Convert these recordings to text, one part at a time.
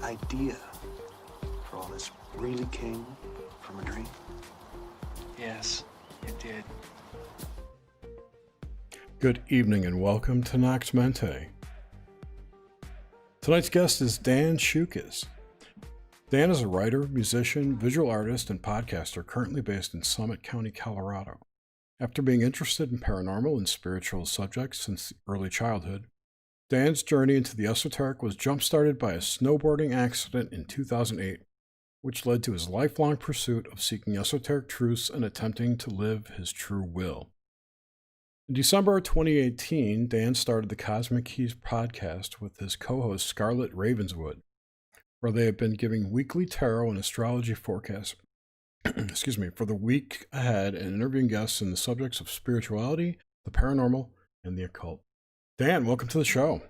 idea for all this really came from a dream? Yes, it did. Good evening and welcome to Nox Mente. Tonight's guest is Dan Shukis. Dan is a writer, musician, visual artist, and podcaster currently based in Summit County, Colorado. After being interested in paranormal and spiritual subjects since early childhood, Dan's journey into the esoteric was jump-started by a snowboarding accident in 2008, which led to his lifelong pursuit of seeking esoteric truths and attempting to live his true will. In December of 2018, Dan started the Cosmic Keys podcast with his co-host Scarlet Ravenswood, where they have been giving weekly tarot and astrology forecasts for the week ahead and interviewing guests in the subjects of spirituality, the paranormal, and the occult. Dan, welcome to the show.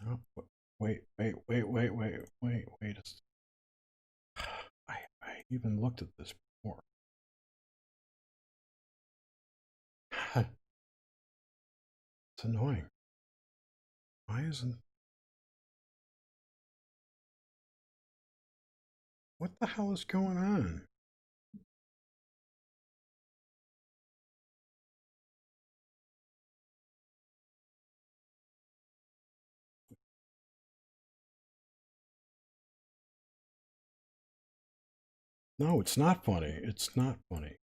Oh, wait. I even looked at this before. It's annoying. Why isn't... What the hell is going on? No, it's not funny. It's not funny.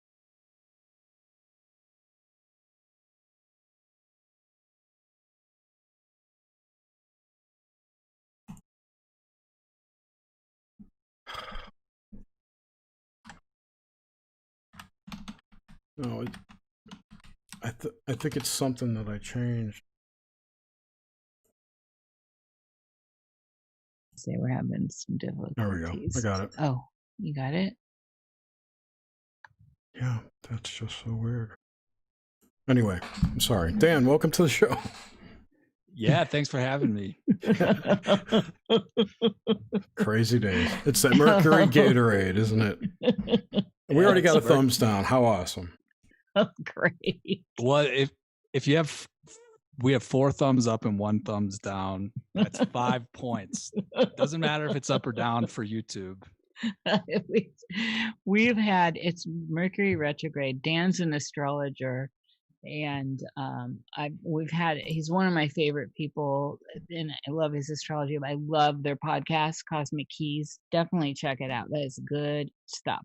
No, I think it's something that I changed. Say we're having some difficulties. There we go. I got it. Oh, you got it? Yeah, that's just so weird. Anyway, I'm sorry. Dan, welcome to the show. Yeah, thanks for having me. Crazy days. It's that Mercury Gatorade, isn't it? We already got a thumbs down. How awesome. Oh, great. Well, if you have, we have 4 thumbs up and 1 thumbs down. That's 5 points. Doesn't matter if it's up or down for YouTube. We've had, it's Mercury retrograde. Dan's an astrologer, and he's one of my favorite people, and I love his astrology. I love their podcast, Cosmic Keys. Definitely check it out. That is good stuff.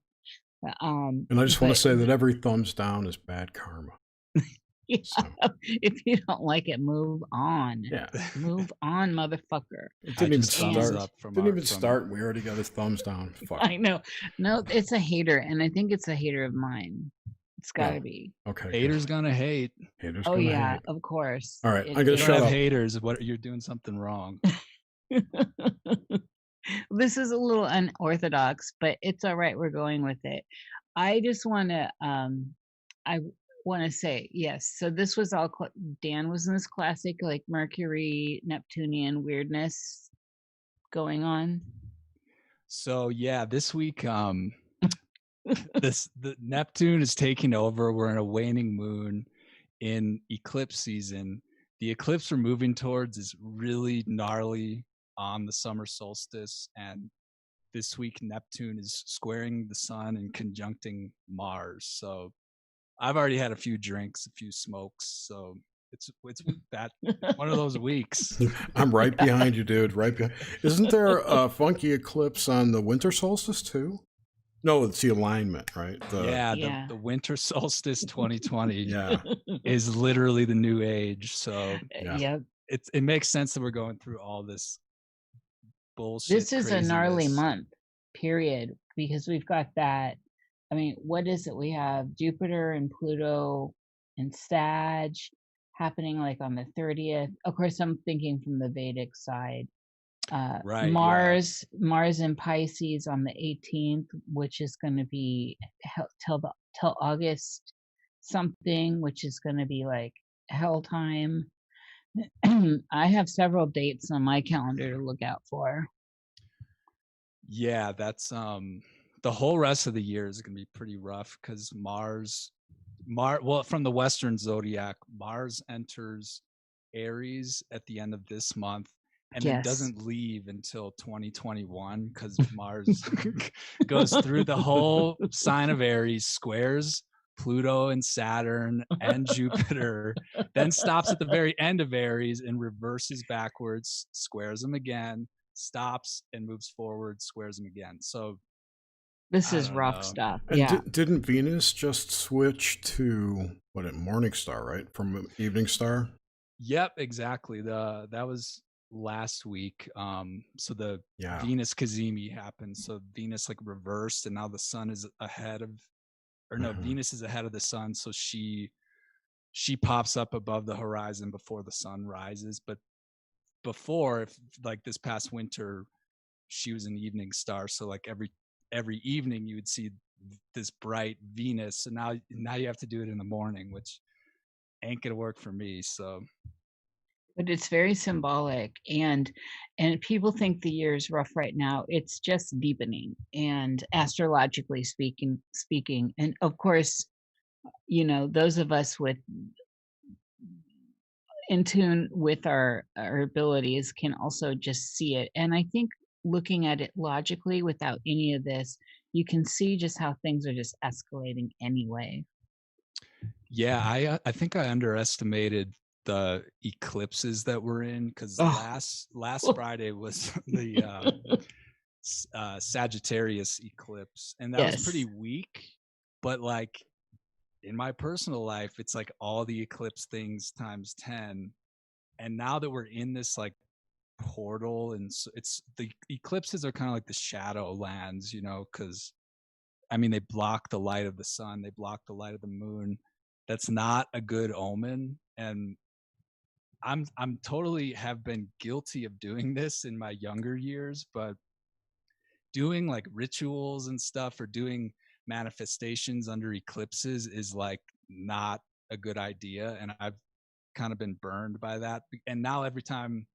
And I just want to say that every thumbs down is bad karma. Yeah, so. If you don't like it, move on. Yeah. Move on, motherfucker. It didn't even start. We already got his thumbs down. Fuck. I know. No, it's a hater, and I think it's a hater of mine. It's got to be. Okay. Haters gonna hate. Haters gonna hate. Of course. All right, I'm gonna shut up. Haters. What you're doing something wrong. This is a little unorthodox, but it's all right. We're going with it. I just want to. I want to say yes. So this was all. Dan was in this classic like Mercury Neptunian weirdness going on. So yeah, this week the Neptune is taking over. We're in a waning moon in eclipse season. The eclipse we're moving towards is really gnarly on the summer solstice, and this week Neptune is squaring the sun and conjuncting Mars. So I've already had a few drinks, a few smokes, so it's that one of those weeks. I'm right behind you, dude. Right behind. Isn't there a funky eclipse on the winter solstice too? No, it's the alignment, right? The winter solstice 2020 yeah. is literally the new age. So yeah. It makes sense that we're going through all this bullshit. This is craziness. A gnarly month, period, because we've got that. I mean, what is it? We have Jupiter and Pluto and Sag happening like on the 30th. Of course, I'm thinking from the Vedic side. Right. Mars in Pisces on the 18th, which is going to be till August something, which is going to be like hell time. I have several dates on my calendar to look out for. Yeah, that's the whole rest of the year is going to be pretty rough because Mars Well, from the Western zodiac, Mars enters Aries at the end of this month, and then Yes. doesn't leave until 2021 because Mars goes through the whole sign of Aries, squares Pluto and Saturn and Jupiter, then stops at the very end of Aries and reverses backwards, squares them again, stops and moves forward, squares them again. So This I is don't rough know. stuff. And Yeah. didn't Venus just switch to Morning Star, right? From Evening Star? Yep, exactly. That was last week. So the Yeah. Venus Cazimi happened. So Venus like reversed, and now the sun is ahead of, or no, Venus is ahead of the sun. So she pops up above the horizon before the sun rises. But before, if like this past winter, she was an evening star. So like every evening you would see this bright Venus. And now you have to do it in the morning, which ain't gonna work for me. So But it's very symbolic, and people think the year is rough right now. It's just deepening, and astrologically speaking, and of course, you know, those of us with in tune with our abilities can also just see it. And I think looking at it logically without any of this, you can see just how things are just escalating anyway. yeah, I think I underestimated the eclipses that we're in, because Oh. last Friday was the Sagittarius eclipse, and that was Yes. pretty weak. But like in my personal life, it's like all the eclipse things times 10. And now that we're in this like portal, and it's the eclipses are kind of like the shadow lands, you know, because I mean they block the light of the sun, they block the light of the moon. That's not a good omen. And I'm totally have been guilty of doing this in my younger years, but doing like rituals and stuff, or doing manifestations under eclipses is like not a good idea. And I've kind of been burned by that. And now every time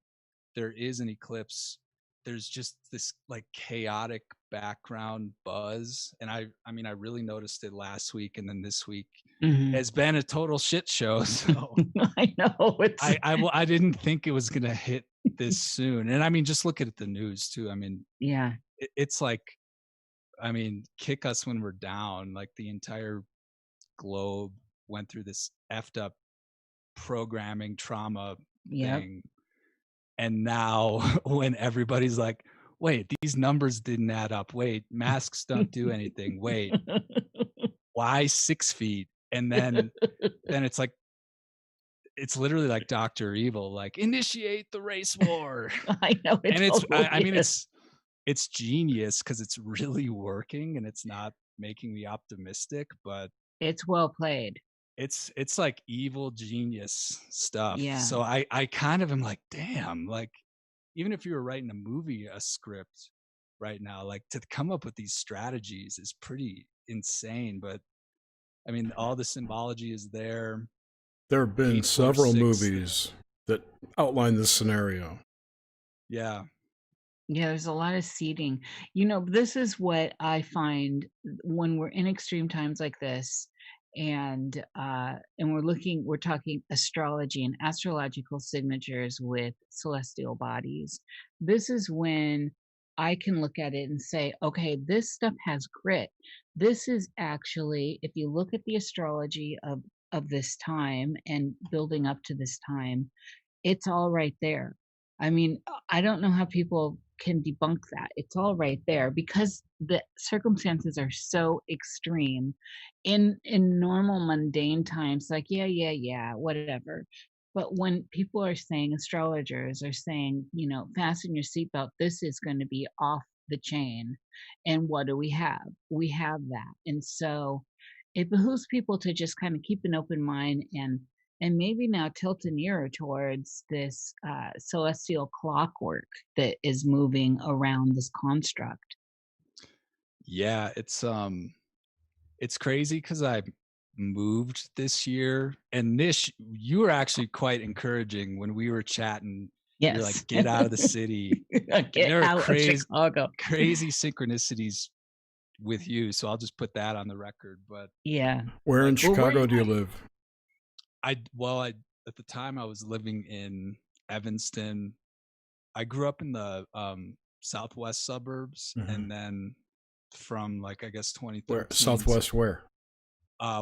there is an eclipse, there's just this like chaotic background buzz. And I mean, I really noticed it last week, and then this week has been a total shit show. So I know it's I didn't think it was gonna hit this soon. And I mean, just look at the news too. I mean, yeah. it's like, I mean, kick us when we're down. Like the entire globe went through this effed up programming trauma Yep. thing. And now when everybody's like, wait, these numbers didn't add up. Wait, masks don't do anything. Wait, why 6 feet? And then it's like, it's literally like Dr. Evil, like initiate the race war. I know it. And it's, totally I mean, is. it's genius because it's really working, and it's not making me optimistic, but It's well played. it's like evil genius stuff. Yeah. So I kind of am like, damn, like even if you were writing a script right now, like to come up with these strategies is pretty insane. But I mean, all the symbology is there. There have been 8, 4, several 6. movies that outline this scenario. Yeah. Yeah, there's a lot of seeding. You know, this is what I find when we're in extreme times like this, and we're talking astrology and astrological signatures with celestial bodies. This is when I can look at it and say, okay, this stuff has grit. This is actually, if you look at the astrology of this time and building up to this time, it's all right there. I mean, I don't know how people can debunk that. It's all right there because the circumstances are so extreme. In normal mundane times, like yeah, whatever. But when people are saying, astrologers are saying, you know, fasten your seatbelt, this is going to be off the chain. And what do we have? We have that. And so it behooves people to just kind of keep an open mind and maybe now tilt nearer towards this celestial clockwork that is moving around this construct. Yeah, it's crazy because I moved this year, and Nish, you were actually quite encouraging when we were chatting. Yes. You're like, get out of the city. Get There are out of Chicago. crazy synchronicities with you, so I'll just put that on the record. But Yeah. Where in like, Well, Chicago where- do you live? I at the time I was living in Evanston. I grew up in the southwest suburbs, Mhm. and then from like I guess Where 2013 southwest? Where?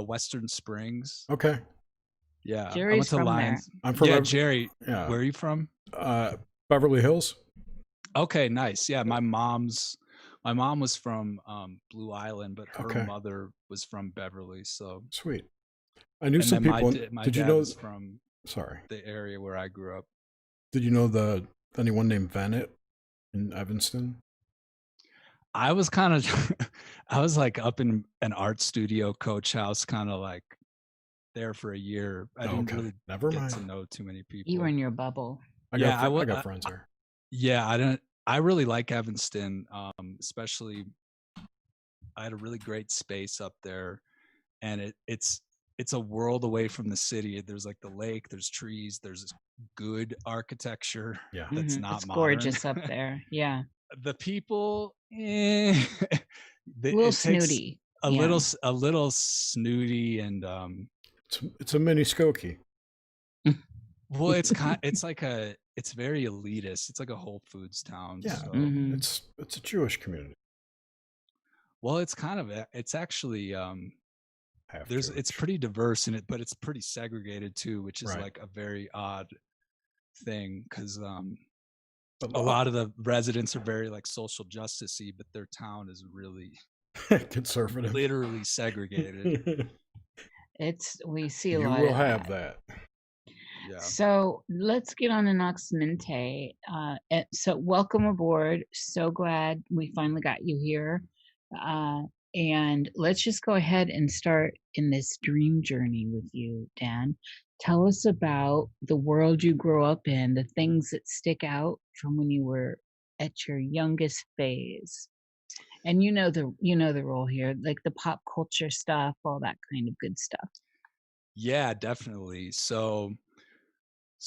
Western Springs. Okay, Yeah, I Jerry's went to from there. Lions. I'm from Yeah, Ev- Jerry, yeah, where are you from? Beverly Hills. Okay, nice. Yeah, my mom was from Blue Island, but her Okay. mother was from Beverly. So, Sweet. I knew and some then people. my Did you dad know? was from Sorry. the area where I grew up. Did you know anyone named Bennett in Evanston? I was kind of, I was like up in an art studio coach house, kind of like there for a year. I didn't really Never get mind. to know too many people. You were in your bubble. I Yeah, got friends there. Yeah, I really like Evanston, especially. I had a really great space up there, and it's a world away from the city. There's like the lake, there's trees, there's good architecture Yeah. that's Mhm. not It's modern. gorgeous up there. Yeah. The people, A little it takes snooty. a Yeah. little snooty, and It's a mini Skokie. well, it's very elitist. It's like a Whole Foods town. Yeah. So. Mhm. It's a Jewish community. Well, it's actually Half it's Jewish. pretty diverse in it, but it's pretty segregated too, which is Right. like a very odd thing, because But a lot of the residents are very like social justice-y, but their town is really conservative. literally segregated. We see a You lot will of have that. that. Yeah. So let's get on to Nox Mente. So welcome aboard. So glad we finally got you here. And let's just go ahead and start in this dream journey with you, Dan. Tell us about the world you grew up in, the things that stick out from when you were at your youngest phase. And you know the role here, like the pop culture stuff, all that kind of good stuff. Yeah, definitely. So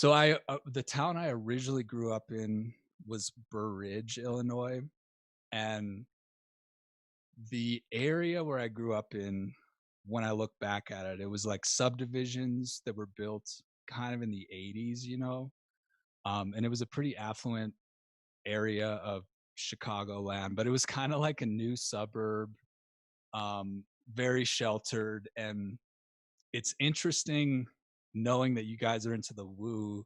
the town I originally grew up in was Burridge, Illinois, and the area where I grew up in, when I look back at it, it was like subdivisions that were built kind of in the 80s, and it was a pretty affluent area of Chicagoland, but it was kind of like a new suburb, very sheltered. And it's interesting knowing that you guys are into the woo,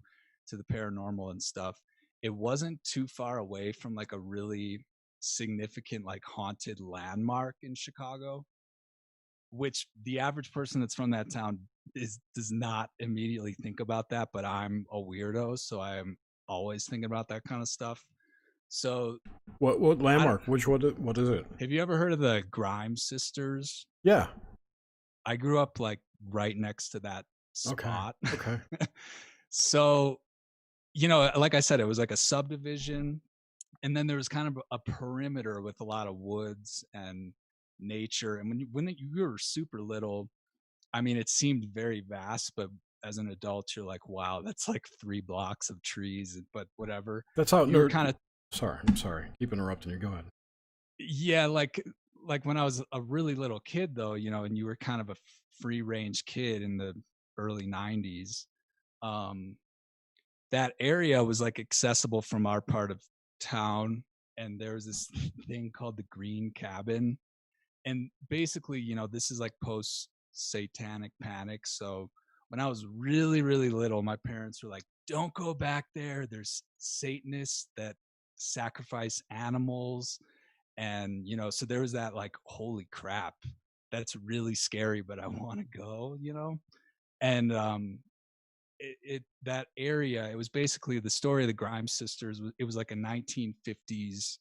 to the paranormal and stuff. It wasn't too far away from like a really significant like haunted landmark in Chicago, which the average person that's from that town does not immediately think about that, but I'm a weirdo, so I am always thinking about that kind of stuff. So What landmark? What is it? have you ever heard of the Grimes sisters? Yeah. I grew up like right next to that spot. Okay. So, like I said, it was like a subdivision, and then there was kind of a perimeter with a lot of woods and nature. And when you were super little, I mean, it seemed very vast, but as an adult, you're like, wow, that's like 3 blocks of trees, but whatever. That's how You were kind of, I'm sorry. Keep interrupting you. Go ahead. yeah, like when I was a really little kid though, and you were kind of a free range kid in the early 90s, that area was like accessible from our part of town. And there was this thing called the Green Cabin. And basically, this is like post satanic panic. So when I was really, really little, my parents were like, don't go back there. There's Satanists that sacrifice animals. And, so there was that like, holy crap, that's really scary, but I want to go, And that area, it was basically the story of the Grimes sisters. It was like a 1950s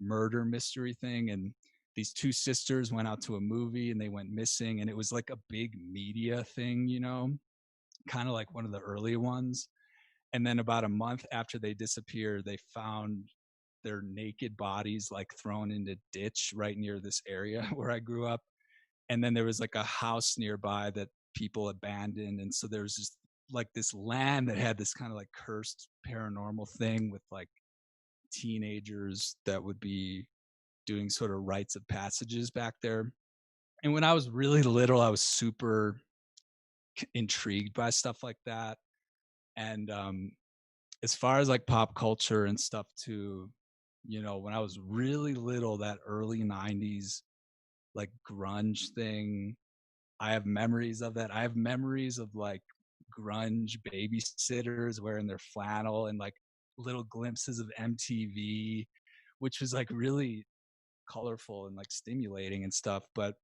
murder mystery thing, and these 2 sisters went out to a movie and they went missing, and it was like a big media thing, kind of like one of the early ones. And then about a month after they disappeared, they found their naked bodies like thrown in a ditch right near this area where I grew up. And then there was like a house nearby that people abandoned, and so there was just like this land that had this kind of like cursed paranormal thing with like teenagers that would be doing sort of rites of passages back there. And when I was really little, I was super intrigued by stuff like that. And as far as like pop culture and stuff too, you know, when I was really little, that early 90s like grunge thing, I have memories of that. I have memories of like grunge babysitters wearing their flannel and like little glimpses of MTV, which was like really colorful and like stimulating and stuff. But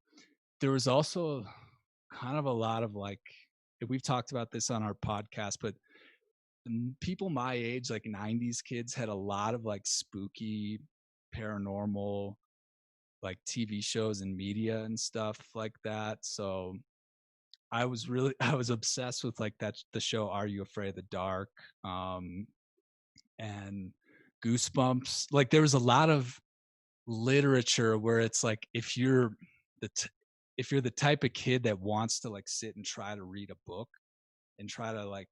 there was also kind of a lot of like, we've talked about this on our podcast, but people my age, like 90s kids, had a lot of like spooky, paranormal, like TV shows and media and stuff like that. So I was obsessed with like the show Are You Afraid of the Dark? And Goosebumps. Like there was a lot of literature where it's like if you're the type of kid that wants to like sit and try to read a book and try to like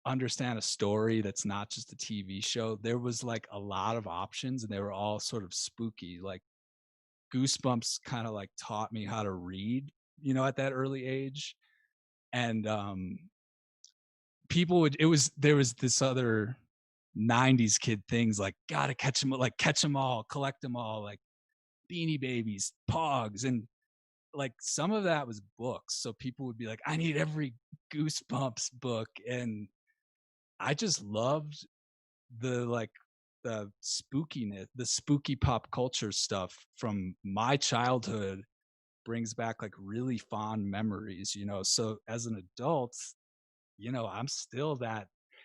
understand a story that's not just a TV show, there was like a lot of options and they were all sort of spooky. Like Goosebumps kind of like taught me how to read, you know, at that early age. And people would there was this other 90s kid things like gotta catch them, like catch them all, collect them all, like Beanie Babies, Pogs, and like some of that was books. So people would be like, I need every Goosebumps book. And I just loved the like the spookiness, the spooky pop culture stuff from my childhood brings back like really fond memories, you know. So as an adult, you know, I'm still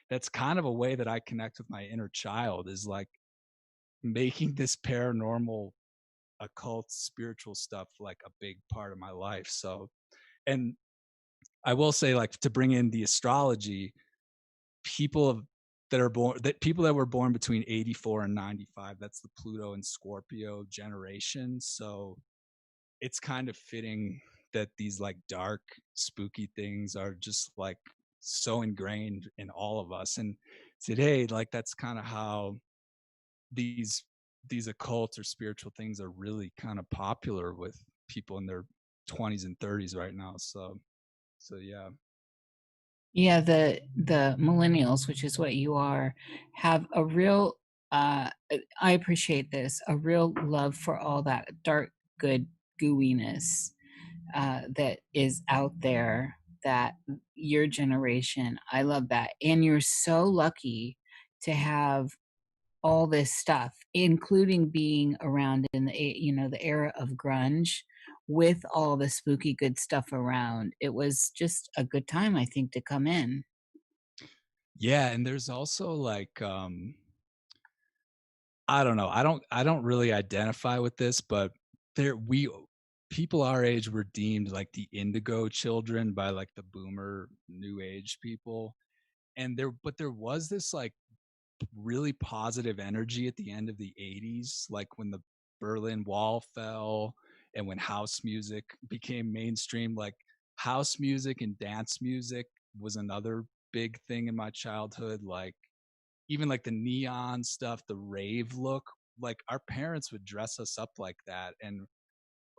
that's kind of a way that I connect with my inner child, is like making this paranormal, occult, spiritual stuff like a big part of my life. So, and I will say, like, to bring in the astrology, people of people that were born between 84 and 95, that's the Pluto and Scorpio generation. So it's kind of fitting that these like dark, spooky things are just like so ingrained in all of us. And today, like, that's kind of how these occult or spiritual things are really kind of popular with people in their 20s and 30s right now. So yeah. Yeah, the millennials, which is what you are, have a real I appreciate this, a real love for all that dark, good gooiness that is out there, that your generation, I love that. And you're so lucky to have all this stuff, including being around in the era of grunge, with all the spooky good stuff around. It was just a good time, I think, to come in. Yeah, and there's also like I don't know. I don't really identify with this, but there we people our age were deemed like the indigo children by like the boomer new age people. And there was this like really positive energy at the end of the 80s, like when the Berlin Wall fell and when house music became mainstream. Like house music and dance music was another big thing in my childhood. Like even like the neon stuff, the rave look, like our parents would dress us up like that. And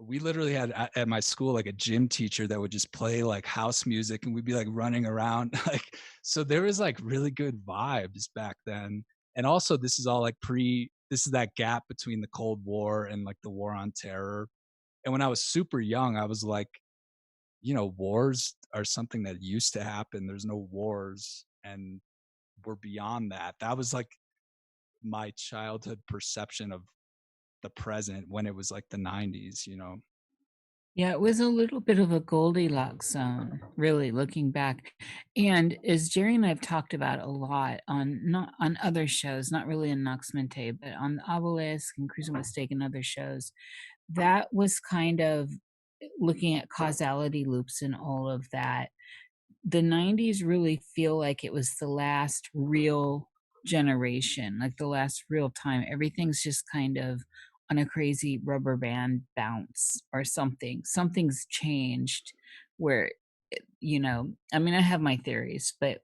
we literally had at my school like a gym teacher that would just play like house music and we'd be like running around like, so there was like really good vibes back then. And also this is all like this is that gap between the Cold War and like the war on terror. And when I was super young, I was like, you know, wars are something that used to happen. There's no wars and we're beyond that. That was like my childhood perception of the present when it was like the 90s, you know. Yeah, it was a little bit of a Goldilocks zone, really, looking back. And as Jerry and I have talked about a lot on, not on other shows, not really in Nox Mente, but on the Obelisk and Cruising Mistake and other shows, that was kind of looking at causality loops and all of that. The 90s really feel like it was the last real generation, like the last real time. Everything's just kind of on a crazy rubber band bounce or something. Something's changed where, I mean, I have my theories, but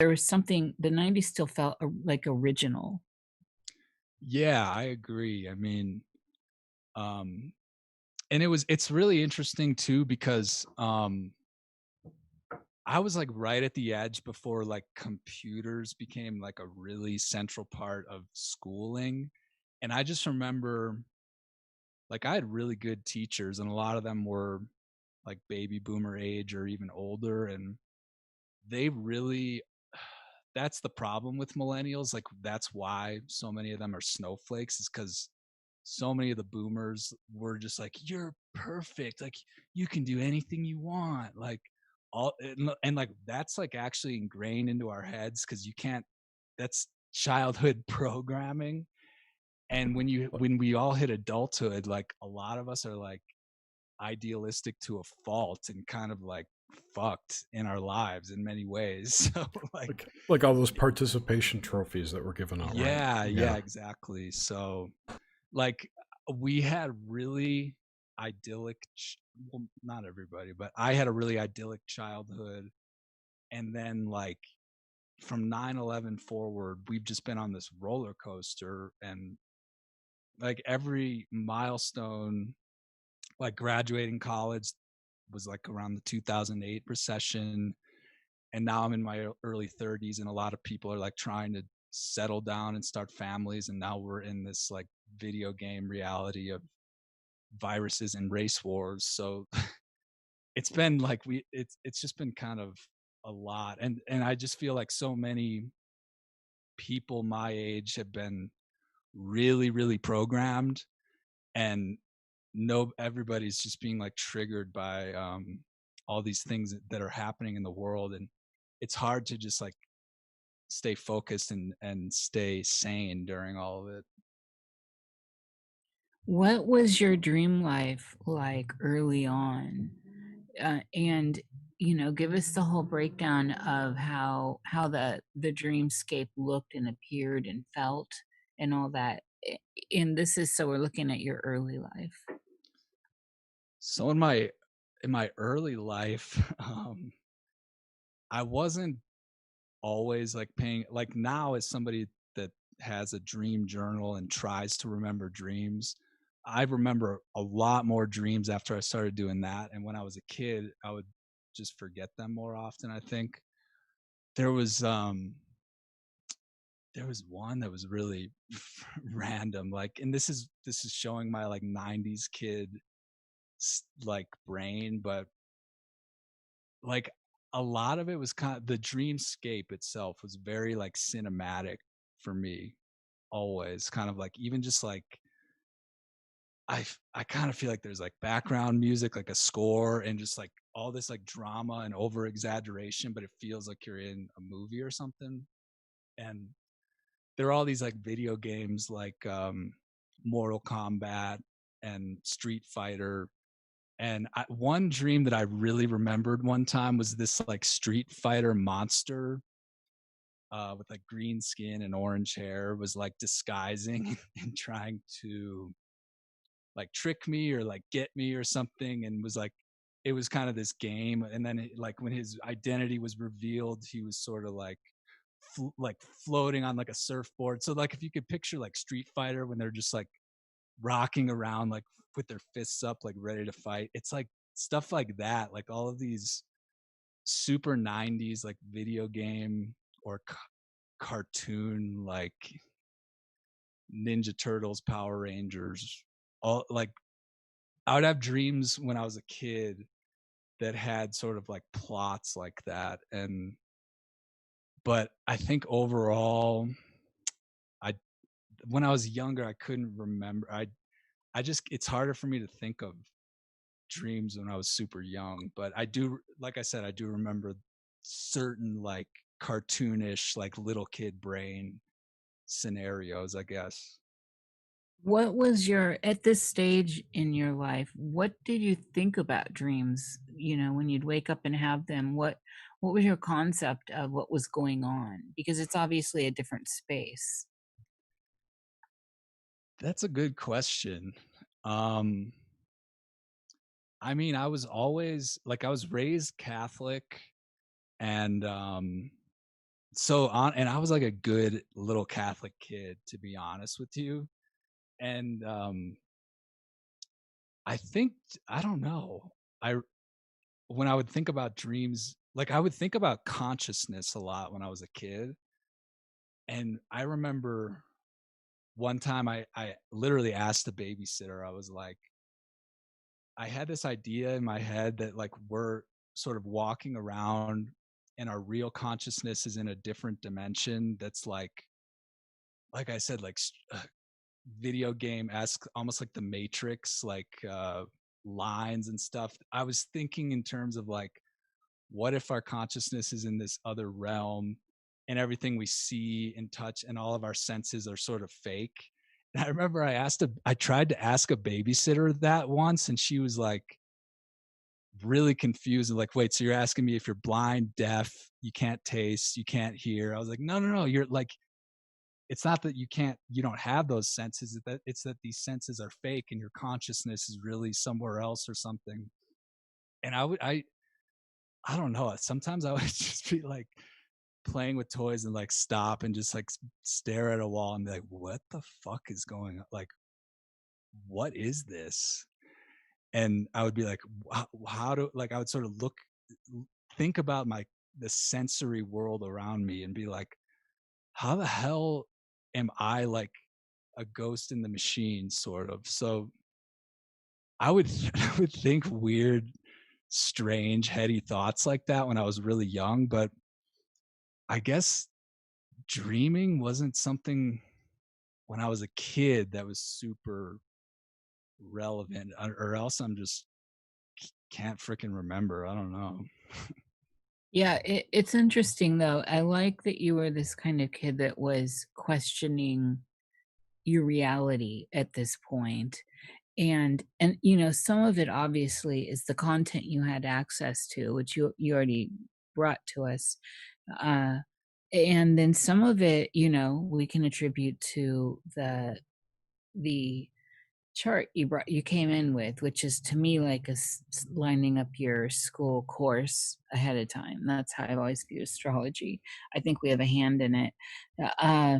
there was something, the 90s still felt like original. Yeah, I agree. I mean, um, and it's really interesting too because I was like right at the edge before like computers became like a really central part of schooling. And I just remember like I had really good teachers and a lot of them were like baby boomer age or even older, and they really that's the problem with millennials. Like that's why so many of them are snowflakes, is because so many of the boomers were just like, you're perfect, like you can do anything you want, like all and like that's like actually ingrained into our heads because you can't, that's childhood programming. And when we all hit adulthood, like a lot of us are like idealistic to a fault and kind of like fucked in our lives in many ways. So like Like all those participation trophies that were given out, right? yeah, exactly. So like we had really idyllic well, not everybody, but I had a really idyllic childhood. And then like from 9/11 forward, we've just been on this roller coaster, and like every milestone, like graduating college was like around the 2008 recession, and now I'm in my early 30s, and a lot of people are like trying to settle down and start families, and now we're in this like video game reality of viruses and race wars. So it's been like it's just been kind of a lot, and I just feel like so many people my age have been really programmed, and no everybody's just being like triggered by all these things that are happening in the world, and it's hard to just like stay focused and stay sane during all of it. What was your dream life like early on? And give us the whole breakdown of how the dreamscape looked and appeared and felt and all that. And this is so we're looking at your early life. So in my early life, I wasn't always like paying, like now as somebody that has a dream journal and tries to remember dreams, I remember a lot more dreams after I started doing that. And when I was a kid, I would just forget them more often. I think there was there was one that was really random, like, and this is showing my like 90s kid like brain, but like a lot of it was kind of the dreamscape itself was very like cinematic for me, always kind of like even just like I kind of feel like there's like background music, like a score, and just like all this like drama and over exaggeration, but it feels like you're in a movie or something. And there are all these like video games like Mortal Kombat and Street Fighter. And one dream that I really remembered one time was this like Street Fighter monster with like green skin and orange hair was like disguising and trying to like trick me or like get me or something, and was like it was kind of this game. And then like when his identity was revealed, he was sort of like like floating on like a surfboard. So like if you could picture like Street Fighter when they're just like rocking around like with their fists up like ready to fight, it's like stuff like that, like all of these super 90s like video game or cartoon like Ninja Turtles, Power Rangers, all like I would have dreams when I was a kid that had sort of like plots like that. And but I think overall I when I was younger I couldn't remember. I just it's harder for me to think of dreams when I was super young, but I do, like I said, I do remember certain like cartoonish like little kid brain scenarios, I guess. What was your at this stage in your life, what did you think about dreams, when you'd wake up and have them? What was your concept of what was going on? Because it's obviously a different space. That's a good question. Um I mean, I was always like I was raised Catholic, and and I was like a good little Catholic kid, to be honest with you. And I think, I don't know. I When I would think about dreams, like I would think about consciousness a lot when I was a kid. And I remember one time I literally asked the babysitter, I was like, I had this idea in my head that like we're sort of walking around and our real consciousness is in a different dimension that's like I said, like video game-esque, almost like the Matrix, like lines and stuff. I was thinking in terms of like, what if our consciousness is in this other realm and everything we see and touch and all of our senses are sort of fake? And I remember I tried to ask a babysitter that once, and she was like really confused and like, wait, so you're asking me if you're blind, deaf, you can't taste, you can't hear? I was like, no, you're like, it's not that you don't have those senses, it's that these senses are fake and your consciousness is really somewhere else or something. And I don't know, sometimes I would just be like playing with toys and like stop and just like stare at a wall and be like, what the fuck is going on? Like, what is this? And I would be like, how do, like, I would sort of think about the sensory world around me and be like, how the hell am I like a ghost in the machine, sort of? So I would I would think weird, strange, heady thoughts like that when I was really young, but I guess dreaming wasn't something when I was a kid that was super relevant, or else I'm just can't freaking remember. I don't know. Yeah, it's interesting though. I like that you were this kind of kid that was questioning your reality at this point. And you know, some of it obviously is the content you had access to, which you already brought to us. Uh and then some of it, you know, we can attribute to the chart you came in with, which is to me like lining up your school course ahead of time. That's how I've always viewed astrology. I think we have a hand in it. uh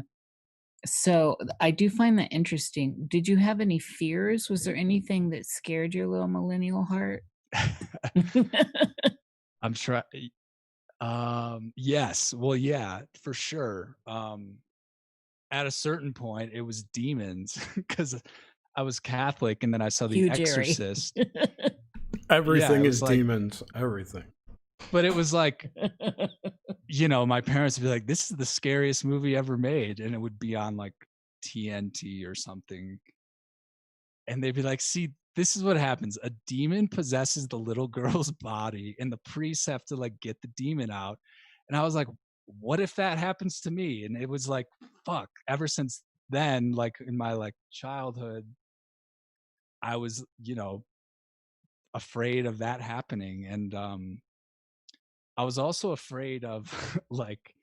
so I do find that interesting. Did you have any fears? Was there anything that scared your little millennial heart? I'm trying. Yes. Well, yeah, for sure. At a certain point, it was demons because I was Catholic, and then I saw The Huge Jerry. Exorcist. Everything it is was like, demons. Everything. but it was like, you know, my parents would be like, "This is the scariest movie ever made," and it would be on like TNT or something, and they'd be like, "See, this is what happens. A demon possesses the little girl's body, and the priests have to like get the demon out." And I was like, "What if that happens to me?" And it was like, fuck. Ever since then, like in my like childhood, I was, you know, afraid of that happening. And I was also afraid of like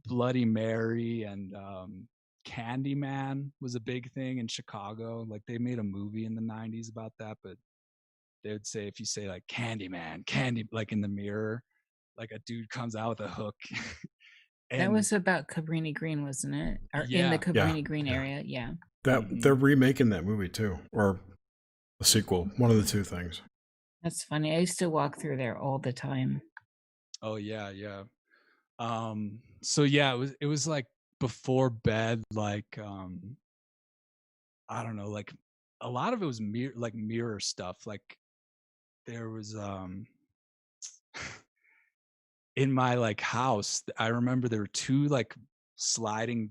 Bloody Mary, and Candyman was a big thing in Chicago. Like they made a movie in the 90s about that, but they would say, if you say like Candyman, like in the mirror, like a dude comes out with a hook. That And was about Cabrini Green, wasn't it? Or in the yeah, Cabrini Green area, yeah. That they're remaking that movie too, or a sequel. One of the two things. That's funny. I used to walk through there all the time. oh yeah. So yeah, it was like before bed, like I don't know, like a lot of it was mirror stuff. Like there was in my like house, I remember there were two like sliding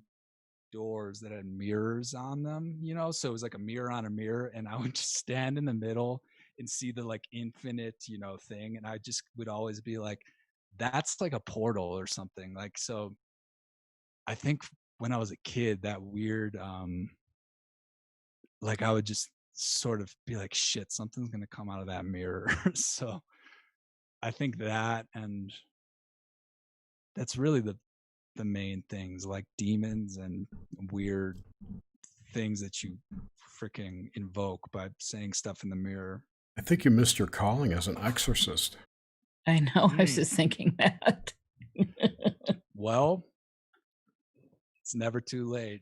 doors that had mirrors on them, you know, so it was like a mirror on a mirror, and I would just stand in the middle and see the like infinite, you know, thing, and I just would always be like, that's like a portal or something. Like, so I think when I was a kid, that weird like I would just sort of be like, shit, something's gonna come out of that mirror. So I think that, and that's really the main things, like demons and weird things that you freaking invoke by saying stuff in the mirror. I think you missed your calling as an exorcist. I know. I was just thinking that. Well, it's never too late.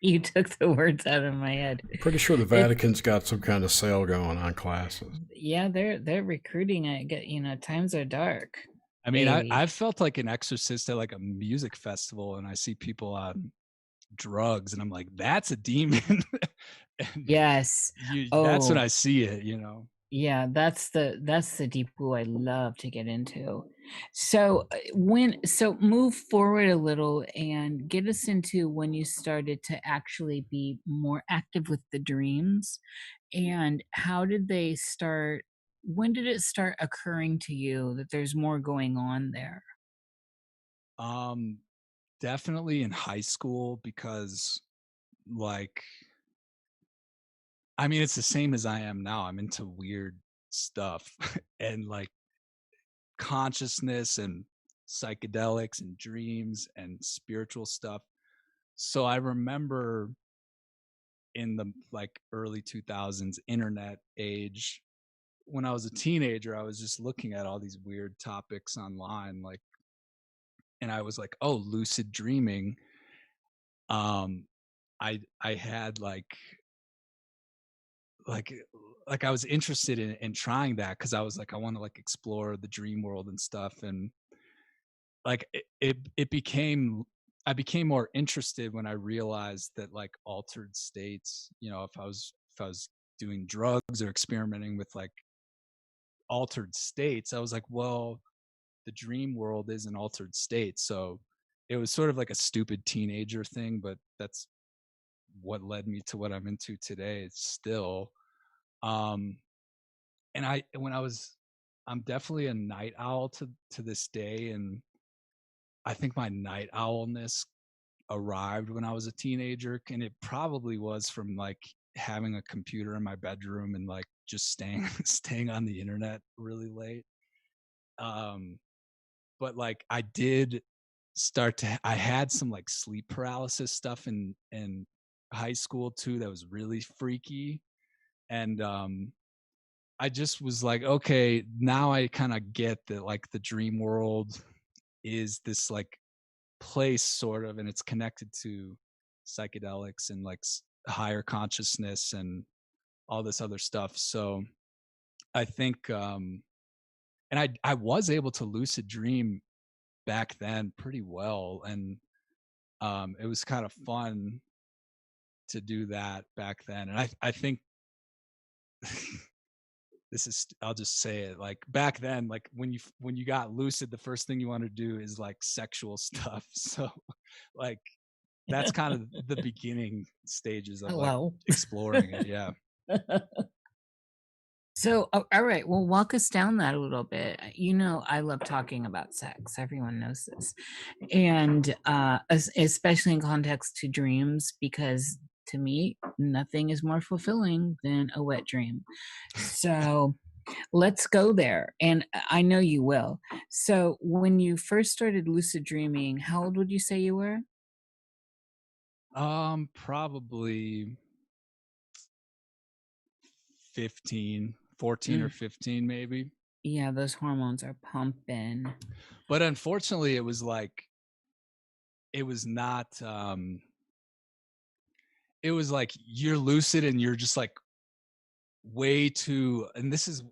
You took the words out of my head. Pretty sure the Vatican's got some kind of sale going on classes. Yeah, they're recruiting it. Times are dark. I mean, baby. I've felt like an exorcist at like a music festival, and I see people on drugs, and I'm like, that's a demon. And Yes. that's when Oh. I see it. Yeah, that's the deep blue I love to get into. So move forward a little and get us into when you started to actually be more active with the dreams, and how did they start? When did it start occurring to you that there's more going on there? Definitely in high school, because like, I mean, it's the same as I am now. I'm into weird stuff and like consciousness and psychedelics and dreams and spiritual stuff. So I remember in the like early 2000s internet age, when I was a teenager, I was just looking at all these weird topics online, like, and I was like, oh, lucid dreaming. I had like I was interested in trying that, because I was like, I want to like explore the dream world and stuff. And like it became, I became more interested when I realized that like altered states, if I was doing drugs or experimenting with like altered states, I was like, well, the dream world is an altered state. So it was sort of like a stupid teenager thing, but that's what led me to what I'm into today still. um and I'm definitely a night owl to this day, and I think my night owlness arrived when I was a teenager, and it probably was from like having a computer in my bedroom and like just staying staying on the internet really late. um but like I did I had some like sleep paralysis stuff in high school too that was really freaky. And I just was like, okay, now I kind of get that like the dream world is this like place sort of, and it's connected to psychedelics and like higher consciousness and all this other stuff. So I think and I was able to lucid dream back then pretty well, and it was kind of fun to do that back then. And I think this is, I'll just say it, like back then, like when you got lucid, the first thing you want to do is like sexual stuff. So like that's kind of the beginning stages of like Hello. exploring it. Yeah. So, all right, well, walk us down that a little bit. I love talking about sex. Everyone knows this. And especially in context to dreams, because to me, nothing is more fulfilling than a wet dream. So, let's go there. And I know you will. So, when you first started lucid dreaming, how old would you say you were? Probably 14 or Mm, 15 maybe. yeah, those hormones are pumping. But unfortunately, it was like, it was not it was like you're lucid and you're just like way too, and this is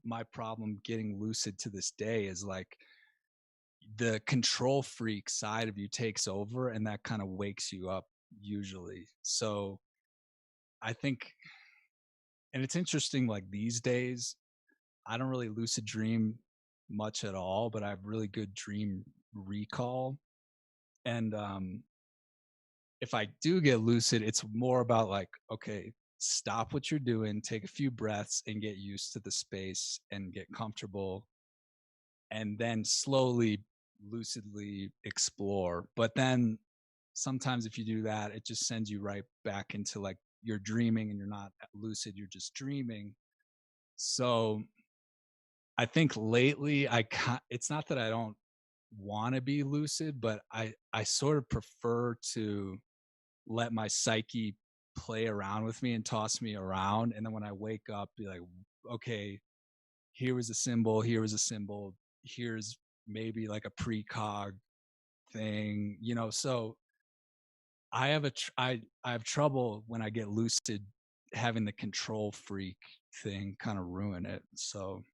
my problem getting lucid to this day, is like the control freak side of you takes over, and that kind of wakes you up usually. So I think, and it's interesting, like these days I don't really lucid dream much at all, but I have really good dream recall. And if I do get lucid, it's more about like, okay, stop what you're doing, take a few breaths and get used to the space and get comfortable, and then slowly, lucidly explore. But then sometimes if you do that, it just sends you right back into like you're dreaming and you're not lucid, you're just dreaming. So I think lately it's not that I don't want to be lucid, but I sort of prefer to let my psyche play around with me and toss me around, and then when I wake up, be like, okay, here was a symbol, here was a symbol, here's maybe like a precog thing, you know. So I have I have trouble when I get lucid having the control freak thing kind of ruin it. So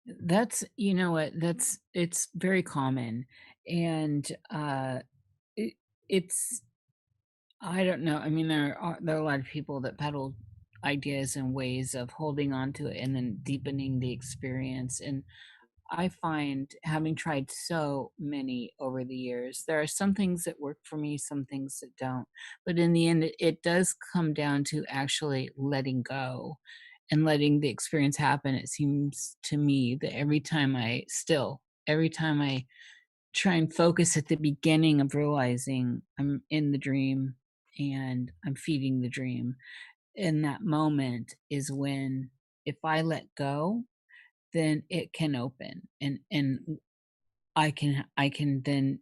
That's, you know what, it's very common. And it, it's, I don't know. I mean, there are a lot of people that peddle ideas and ways of holding on to it and then deepening the experience. And I find, having tried so many over the years, there are some things that work for me, some things that don't. But in the end, it does come down to actually letting go and letting the experience happen. It seems to me that every time I try and focus at the beginning of realizing I'm in the dream and I'm feeding the dream, in that moment is when, if I let go, then it can open, and I can then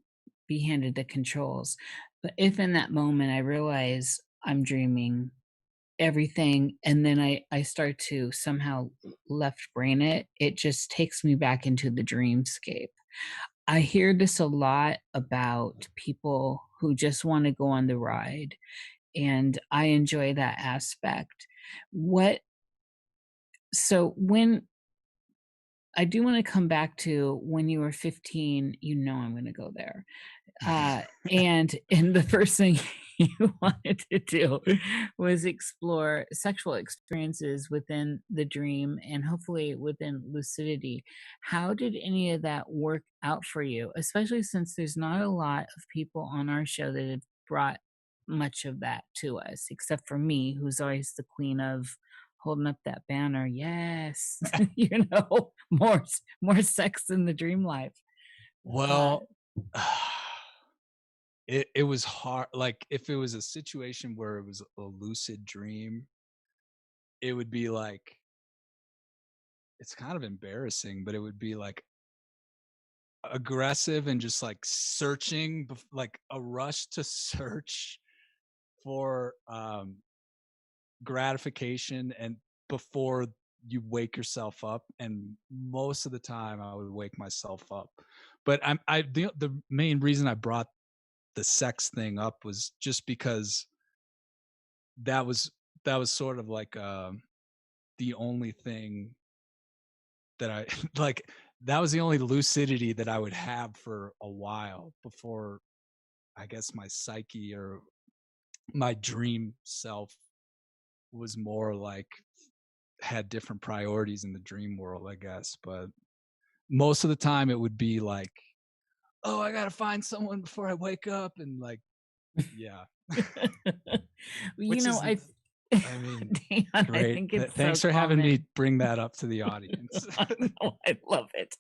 be handed the controls. But if in that moment I realize I'm dreaming everything, and then I start to somehow left brain it, it just takes me back into the dreamscape. I hear this a lot about people who just want to go on the ride, and I enjoy that aspect. What so when I do want to come back to when you were 15, you know I'm going to go there. And the first thing you wanted to do was explore sexual experiences within the dream and hopefully within lucidity. How did any of that work out for you? Especially since there's not a lot of people on our show that have brought much of that to us, except for me, who's always the queen of holding up that banner. Yes, more sex in the dream life. Uh, well, it was hard. Like if it was a situation where it was a lucid dream, it would be like, it's kind of embarrassing, but it would be like aggressive and just like searching, like a rush to search for gratification and before you wake yourself up. And most of the time I would wake myself up. But the main reason I brought the sex thing up was just because that was that was sort of like the only thing that I like, that was the only lucidity that I would have for a while before, I guess, my psyche or my dream self was more like, had different priorities in the dream world, I guess. But most of the time it would be like, oh, I gotta find someone before I wake up, and like, yeah. you Which know, is, I mean, Dan, I great. think it's so Thanks for having common. me bring that up to the audience. I know, I love it.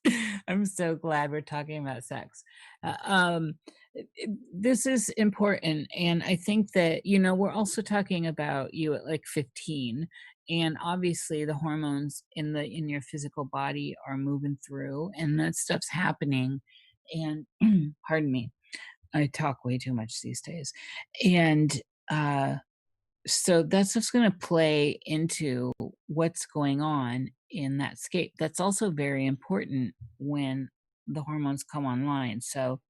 I'm so glad we're talking about sex. This is important, and I think that, we're also talking about you at like 15, and obviously the hormones in your physical body are moving through, and that stuff's happening. And pardon me, I talk way too much these days, and uh, so that's just going to play into what's going on in that scape. That's also very important when the hormones come online. So,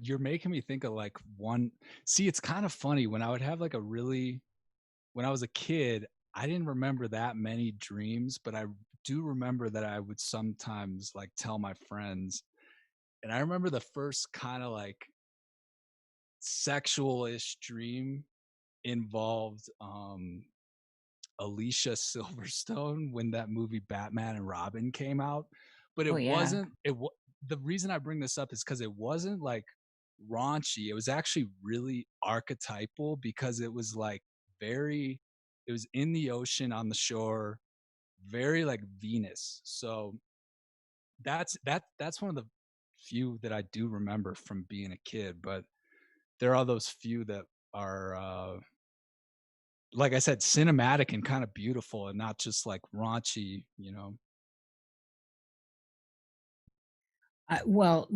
You're making me think of like one. See, it's kind of funny when I would have like when I was a kid, I didn't remember that many dreams, but I do remember that I would sometimes like tell my friends. And I remember the first kind of like sexual-ish dream involved Alicia Silverstone when that movie Batman and Robin came out. But oh it yeah. wasn't the reason I bring this up is because it wasn't like raunchy. It was actually really archetypal because it was like very, it was in the ocean on the shore, very like Venus. So that's one of the few that I do remember from being a kid. But there are those few that are like I said, cinematic and kind of beautiful and not just like raunchy, you know. Well,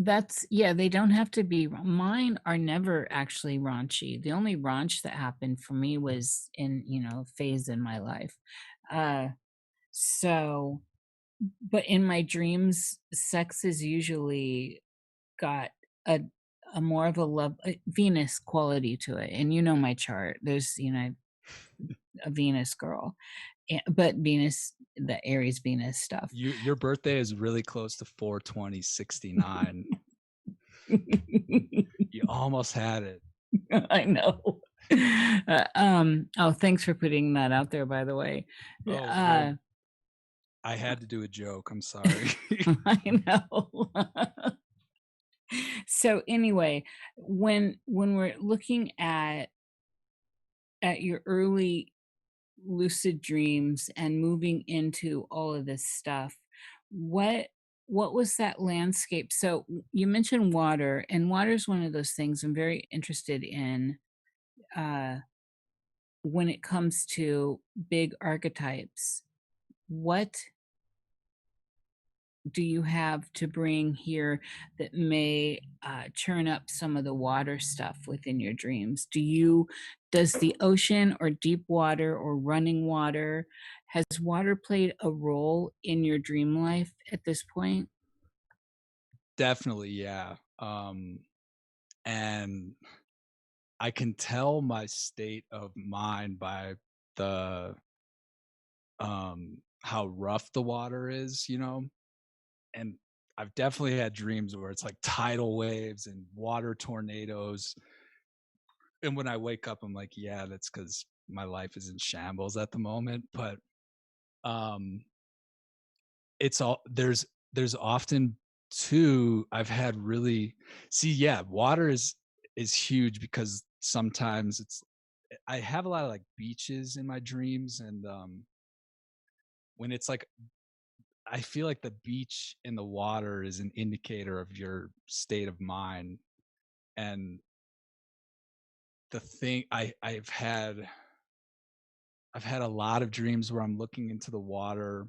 yeah, they don't have to be. Mine are never actually raunchy. The only raunch that happened for me was in, phase in my life. Uh, so, but in my dreams, sex is usually got a more of a love Venus quality to it. And you know my chart. There's, a Venus girl. But Venus, the Aries Venus stuff. Your birthday is really close to 4/20/69. You almost had it. I know. Oh, thanks for putting that out there, by the way. Oh, well, I had to do a joke. I'm sorry. I know. So anyway, when we're looking at your early lucid dreams and moving into all of this stuff, what was that landscape? So you mentioned water, and water is one of those things I'm very interested in uh when it comes to big archetypes. What do you have to bring here that may churn up some of the water stuff within your dreams? Does the ocean or deep water or running water, has water played a role in your dream life at this point? Definitely, yeah. And I can tell my state of mind by the how rough the water is, and I've definitely had dreams where it's like tidal waves and water tornadoes. And when I wake up, I'm like, yeah, that's because my life is in shambles at the moment. But um it's all there's often too I've had really see, yeah, water is huge because sometimes I have a lot of like beaches in my dreams, and when it's like I feel like the beach in the water is an indicator of your state of mind. And the thing I've had a lot of dreams where I'm looking into the water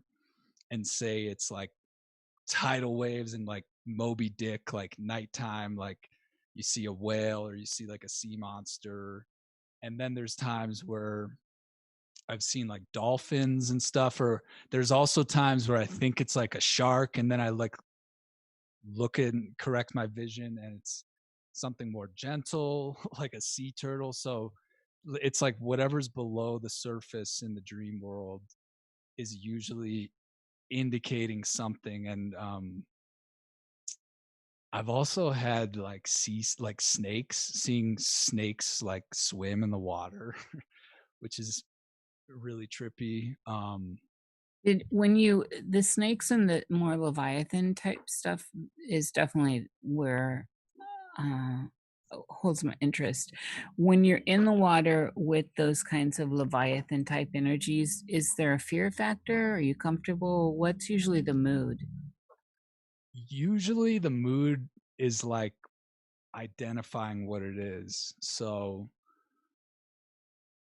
and say it's like tidal waves and like Moby Dick, like nighttime, like you see a whale or you see like a sea monster. And then there's times where I've seen like dolphins and stuff, or there's also times where I think it's like a shark, and then I like look and correct my vision and it's something more gentle, like a sea turtle. So it's like whatever's below the surface in the dream world is usually indicating something. And I've also had like seeing snakes like swim in the water, which is really trippy. When you the snakes and the more Leviathan type stuff is definitely where uh, holds my interest. When you're in the water with those kinds of Leviathan type energies, is there a fear factor? Are you comfortable? What's usually the mood? Usually the mood is like identifying what it is. So,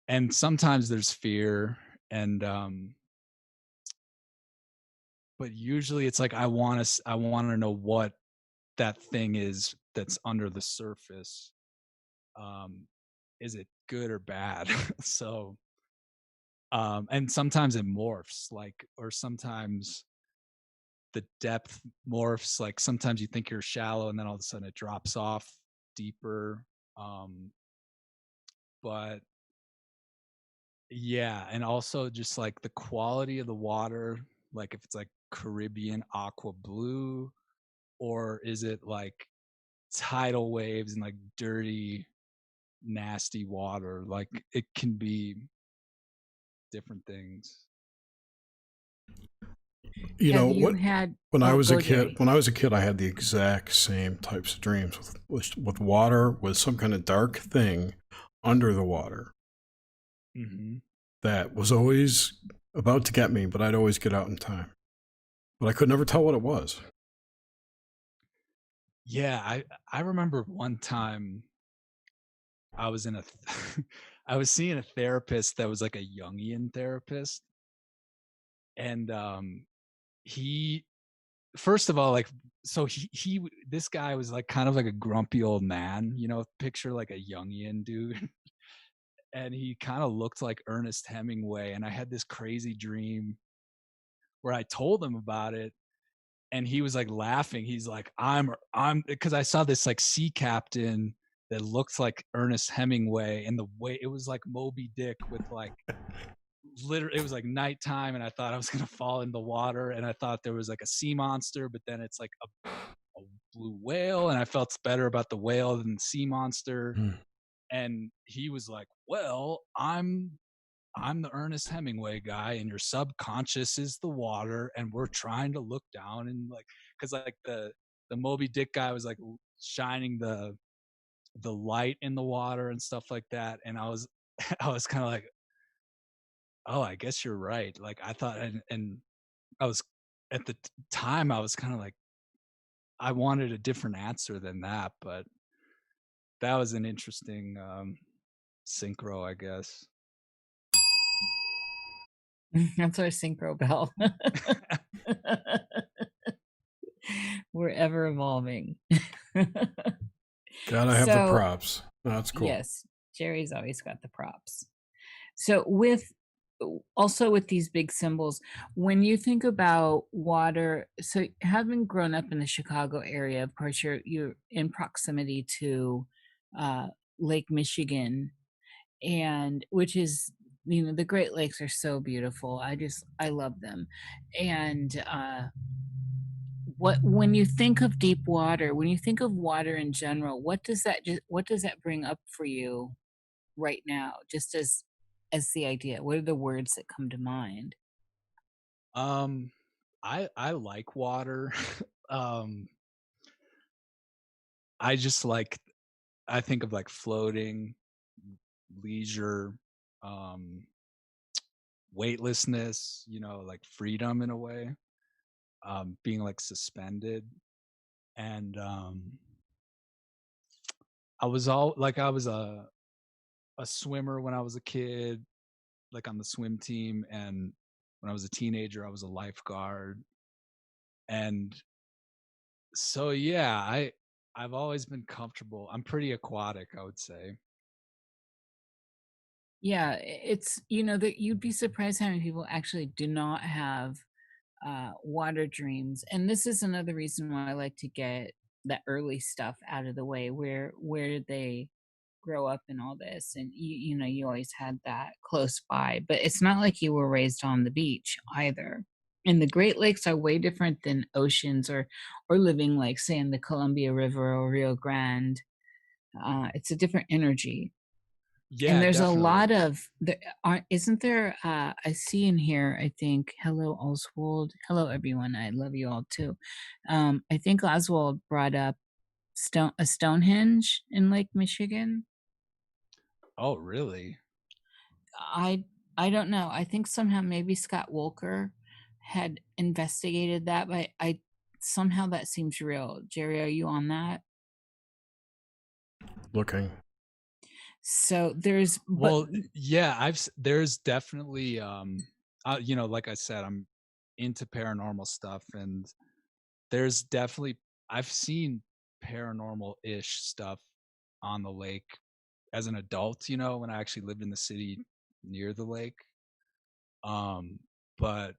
and sometimes there's fear, and but usually it's like I want to know what that thing is that's under the surface. um is it good or bad? So and sometimes it morphs, like, or sometimes the depth morphs, like sometimes you think you're shallow and then all of a sudden it drops off deeper. um but yeah, and also just like the quality of the water, like if it's like Caribbean aqua blue, or is it like tidal waves and like dirty nasty water. Like it can be different things. You Have know you what? had When I was a go, kid, Jerry. I had the exact same types of dreams with water, with some kind of dark thing under the water Mm-hmm. that was always about to get me, but I'd always get out in time. But I could never tell what it was. Yeah, I remember one time I was in a I was seeing a therapist that was like a Jungian therapist, and he first of all, like, so he this guy was like kind of like a grumpy old man, picture like a Jungian dude. And he kind of looked like Ernest Hemingway. And I had this crazy dream where I told him about it, and he was like laughing. He's like, I'm because I saw this like sea captain that looked like Ernest Hemingway, and the way it was like Moby Dick with like literally, it was like nighttime, and I thought I was gonna fall in the water, and I thought there was like a sea monster, but then it's like a blue whale, and I felt better about the whale than the sea monster. And he was like, well, I'm the Ernest Hemingway guy, and your subconscious is the water, and we're trying to look down and like, because like the Moby Dick guy was like shining the light in the water and stuff like that, and I was I was kind of like, oh, I guess you're right. Like I thought, and I was at the time I was kind of like, I wanted a different answer than that, but that was an interesting synchro, I guess. That's our synchro bell. We're ever evolving. Gotta have the props. That's cool. Yes, Jerry's always got the props. So with these big symbols, when you think about water, so having grown up in the Chicago area, of course you're in proximity to Lake Michigan, and which is, you know, the Great Lakes are so beautiful. I love them. And when you think of deep water, when you think of water in general, what does that bring up for you right now, just as the idea? What are the words that come to mind? I like water. I just like, I think of like floating, leisure, weightlessness, you know, like freedom in a way, being like suspended. And I was a swimmer when I was a kid, like on the swim team, and when I was a teenager I was a lifeguard. And so yeah, I've always been comfortable. I'm pretty aquatic, I would say. Yeah, it's, you know, that you'd be surprised how many people actually do not have water dreams. And this is another reason why I like to get the early stuff out of the way, where they grow up and all this, and you know, you always had that close by. But it's not like you were raised on the beach either. And the Great Lakes are way different than oceans, or living like, say, in the Columbia River or Rio Grande. It's a different energy. Yeah, And there's definitely. a lot of isn't there, I see in here, I think, hello Oswald, hello everyone, I love you all too. I think Oswald brought up Stonehenge in Lake Michigan. Oh, really? I don't know. I think somehow maybe Scott Wolker had investigated that, but I somehow that seems real. Jerry, are you on that? Looking. So there's, well, yeah, there's definitely you know, like I said, I'm into paranormal stuff, and there's definitely, I've seen paranormal-ish stuff on the lake as an adult, you know, when I actually lived in the city near the lake. But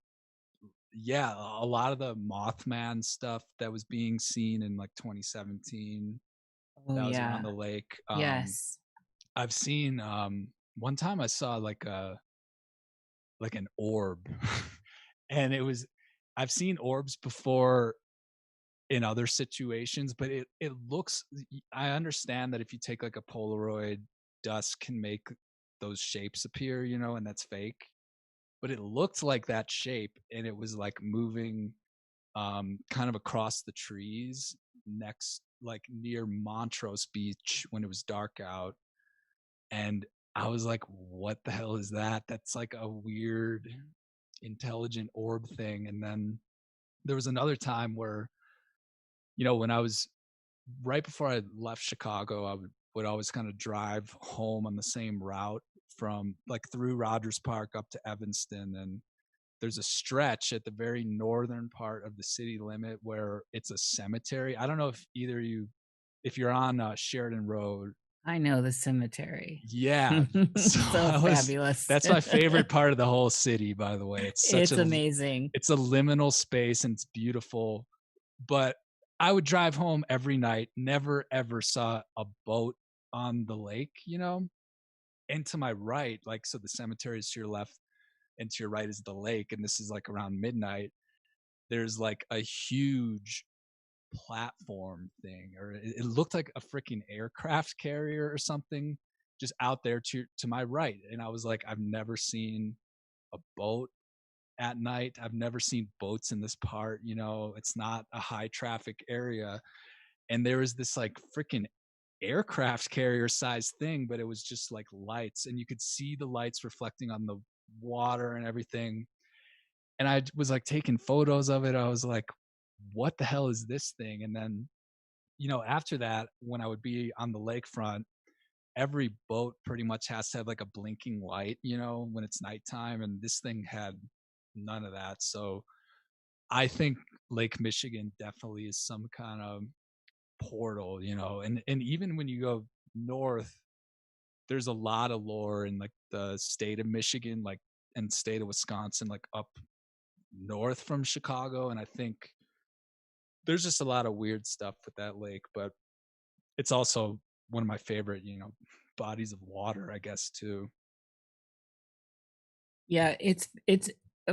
yeah, a lot of the Mothman stuff that was being seen in like 2017, that was around the lake. Yes. I've seen one time I saw like an orb. And it was, I've seen orbs before in other situations, but it looks, I understand that if you take like a Polaroid, dust can make those shapes appear, you know, and that's fake. But it looked like that shape, and it was like moving kind of across the trees next, like near Montrose Beach when it was dark out. And I was like, what the hell is that? That's like a weird intelligent orb thing. And then there was another time where, you know, when I was right before I left Chicago, I would always kind of drive home on the same route from like through Rogers Park up to Evanston. And there's a stretch at the very northern part of the city limit where it's a cemetery. I don't know if either of you, if you're on Sheridan Road. I know the cemetery. Yeah. So fabulous. That's my favorite part of the whole city, by the way. It's amazing. It's a liminal space, and it's beautiful. But I would drive home every night, never ever saw a boat on the lake, you know? And to my right, like, so the cemetery is to your left and to your right is the lake. And this is like around midnight. There's like a huge platform thing, or it looked like a freaking aircraft carrier or something just out there to my right. And I was like, I've never seen a boat at night. I've never seen boats in this part, you know, it's not a high traffic area. And there was this like freaking aircraft carrier size thing, but it was just like lights, and you could see the lights reflecting on the water and everything. And I was like taking photos of it. I was like, what the hell is this thing? And then, you know, after that, when I would be on the lakefront, every boat pretty much has to have like a blinking light, you know, when it's nighttime. And this thing had none of that. So I think Lake Michigan definitely is some kind of portal, you know, and even when you go north, there's a lot of lore in like the state of Michigan, like, and state of Wisconsin, like up north from Chicago. And I think there's just a lot of weird stuff with that lake, but it's also one of my favorite, you know, bodies of water, I guess, too. Yeah, it's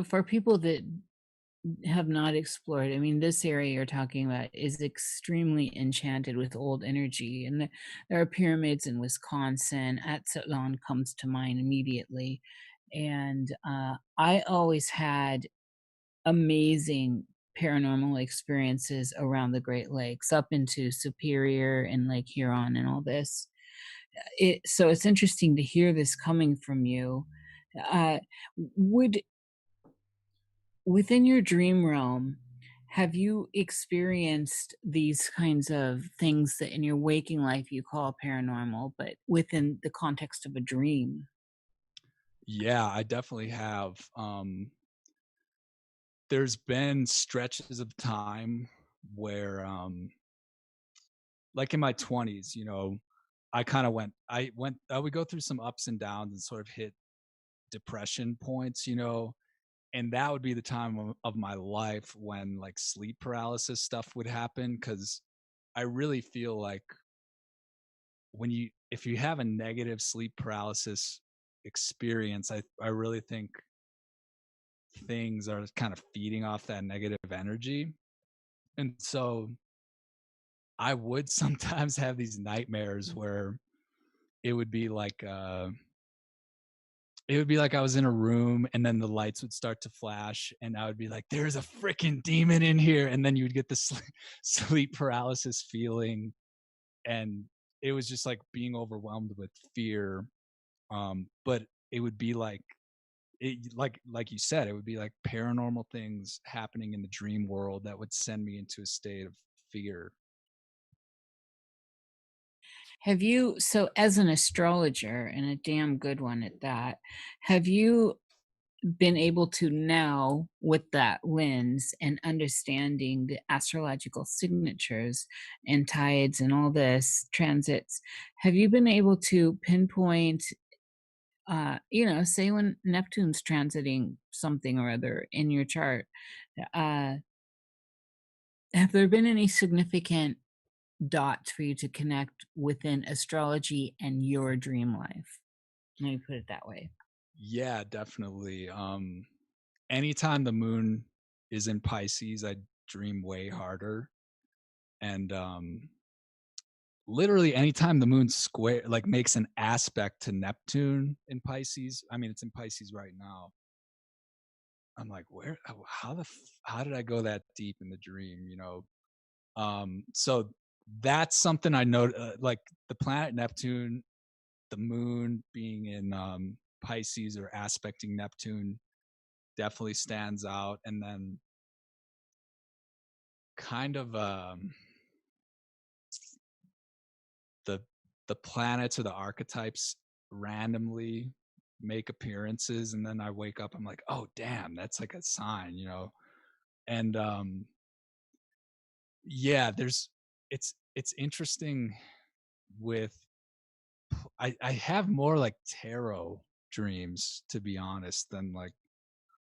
for people that have not explored. I mean, this area you're talking about is extremely enchanted with old energy, and there are pyramids in Wisconsin. Atzitlon comes to mind immediately, and I always had amazing paranormal experiences around the Great Lakes, up into Superior and Lake Huron, and all this. So it's interesting to hear this coming from you. Uh, would Within your dream realm, have you experienced these kinds of things that in your waking life you call paranormal, but within the context of a dream? Yeah, I definitely have. There's been stretches of time where, like in my 20s, you know, I would go through some ups and downs and sort of hit depression points, you know, and that would be the time of my life when like sleep paralysis stuff would happen. Cause I really feel like if you have a negative sleep paralysis experience, I really think things are kind of feeding off that negative energy. And so I would sometimes have these nightmares where it would be like I was in a room and then the lights would start to flash and I would be like, there's a freaking demon in here. And then you would get the sleep paralysis feeling. And it was just like being overwhelmed with fear. But it would be like you said, it would be like paranormal things happening in the dream world that would send me into a state of fear. Have you, so as an astrologer, and a damn good one at that, have you been able to now, with that lens and understanding the astrological signatures and tides and all this transits, have you been able to pinpoint, say when Neptune's transiting something or other in your chart, uh, have there been any significant dots for you to connect within astrology and your dream life? Let me put it that way. Yeah, definitely. Anytime the moon is in Pisces, I dream way harder. And literally anytime the moon square like makes an aspect to Neptune in Pisces, I mean it's in Pisces right now. I'm like, how did I go that deep in the dream, you know? So that's something I know, like the planet Neptune, the moon being in Pisces or aspecting Neptune definitely stands out. And then kind of the the planets or the archetypes randomly make appearances, and then I wake up, I'm like, oh damn, that's like a sign, you know. And yeah, it's interesting with I have more like tarot dreams, to be honest, than like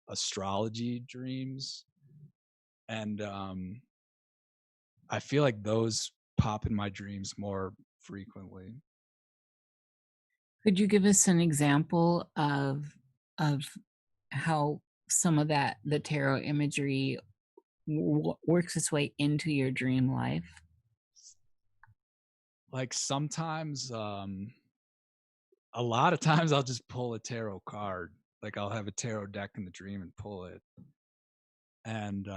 astrology dreams. And I feel like those pop in my dreams more frequently. Could you give us an example of how some of that the tarot imagery works its way into your dream life? Like sometimes, a lot of times I'll just pull a tarot card. Like I'll have a tarot deck in the dream and pull it. And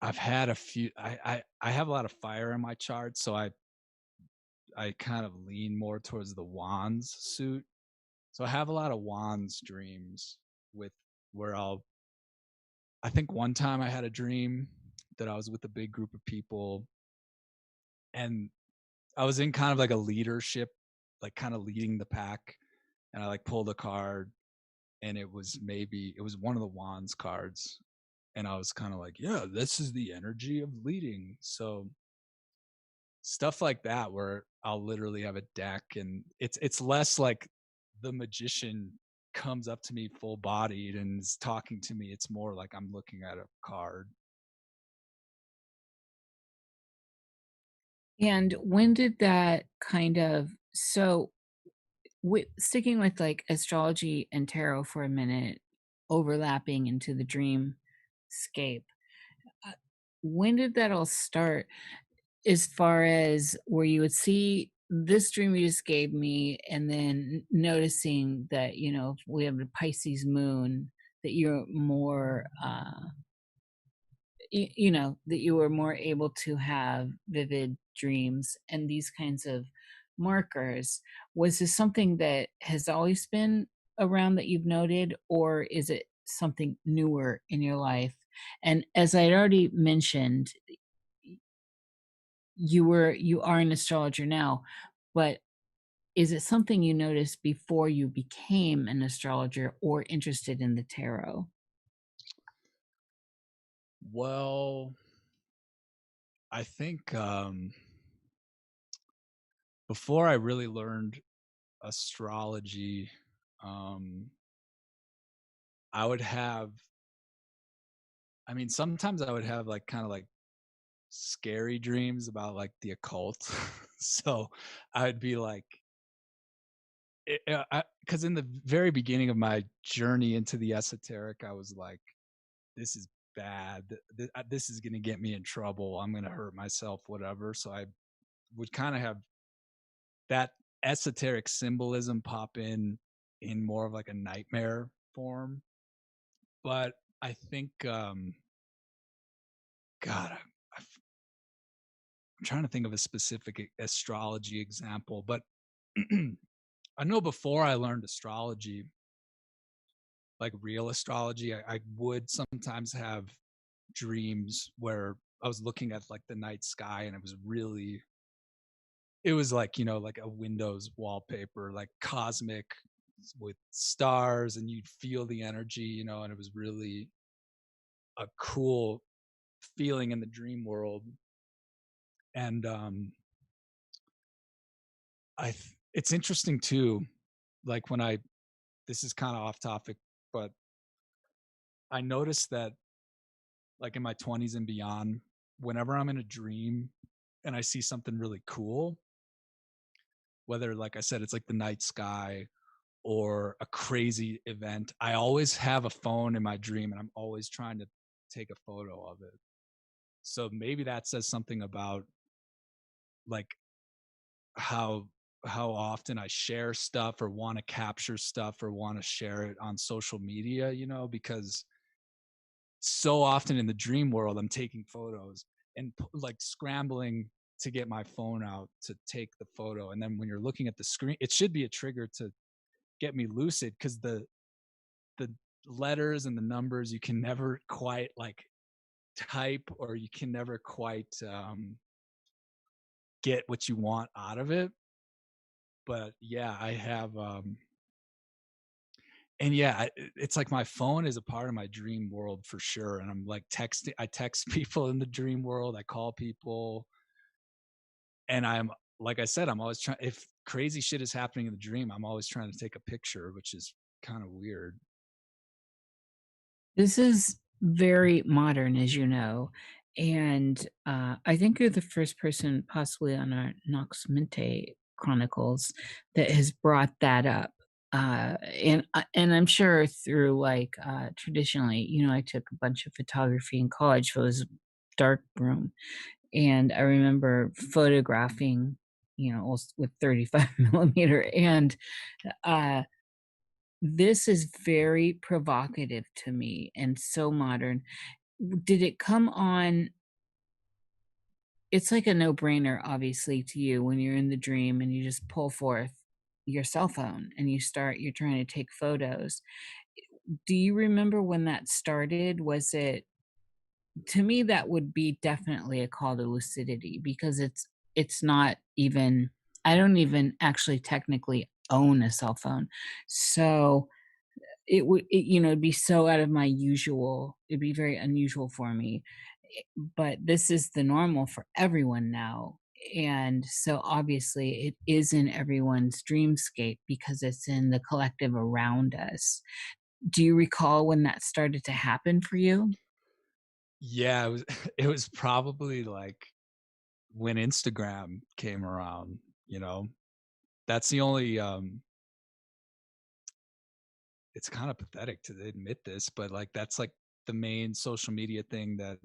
I've had a few. I have a lot of fire in my chart, so I kind of lean more towards the wands suit. So I have a lot of wands dreams with where I think one time I had a dream that I was with a big group of people and I was in kind of like a leadership, like kind of leading the pack. And I like pulled a card and it was one of the wands cards. And I was kind of like, yeah, this is the energy of leading. So stuff like that where I'll literally have a deck and it's less like the magician comes up to me full bodied and is talking to me. It's more like I'm looking at a card. And when did that kind of sticking with like astrology and tarot for a minute, overlapping into the dreamscape, uh, when did that all start? As far as where you would see this dream you just gave me, and then noticing that, you know, if we have a Pisces moon, that you're more, you know, that you were more able to have vivid dreams and these kinds of markers. Was this something that has always been around that you've noted, or is it something newer in your life? And as I had already mentioned, you are an astrologer now, but is it something you noticed before you became an astrologer or interested in the tarot? Well, I think before I really learned astrology, um, I would have, I mean, sometimes I would have like kind of like scary dreams about like the occult. So I would be like, because in the very beginning of my journey into the esoteric, I was like, this is bad. This is going to get me in trouble. I'm going to hurt myself, whatever. So I would kind of have that esoteric symbolism pop in more of like a nightmare form. But I think, God, I'm trying to think of a specific astrology example, but I know before I learned astrology, like real astrology, I would sometimes have dreams where I was looking at like the night sky and it was like, you know, like a Windows wallpaper, like cosmic with stars and you'd feel the energy, you know, and it was really a cool feeling in the dream world. And it's interesting too, like when this is kind of off topic, but I noticed that like in my 20s and beyond, whenever I'm in a dream and I see something really cool, whether like I said, it's like the night sky or a crazy event, I always have a phone in my dream and I'm always trying to take a photo of it. So maybe that says something about like how often I share stuff or want to capture stuff or want to share it on social media, you know, because so often in the dream world I'm taking photos and like scrambling to get my phone out to take the photo, and then when you're looking at the screen it should be a trigger to get me lucid because the letters and the numbers you can never quite like type, or you can never quite get what you want out of it. But yeah, I have and yeah, it's like my phone is a part of my dream world for sure, and I'm like I text people in the dream world, I call people, and I'm like I said, I'm always trying, if crazy shit is happening in the dream, I'm always trying to take a picture, which is kind of weird. This is very modern, as you know. And I think you're the first person possibly on our Nox Mente Chronicles that has brought that up. And I'm sure through like traditionally, you know, I took a bunch of photography in college. So it was dark room, and I remember photographing, you know, with 35 millimeter, and uh, this is very provocative to me and so modern. Did it come on? It's like a no-brainer, obviously, to you when you're in the dream and you just pull forth your cell phone and you're trying to take photos. Do you remember when that started? Was it, to me, that would be definitely a call to lucidity, because it's not even, I don't even actually technically own a cell phone. So you know, it'd be so out of my usual, it'd be very unusual for me. But this is the normal for everyone now. And so obviously it is in everyone's dreamscape because it's in the collective around us. Do you recall when that started to happen for you? Yeah, it was it was probably like when Instagram came around, you know. That's the only it's kind of pathetic to admit this, but like that's like the main social media thing that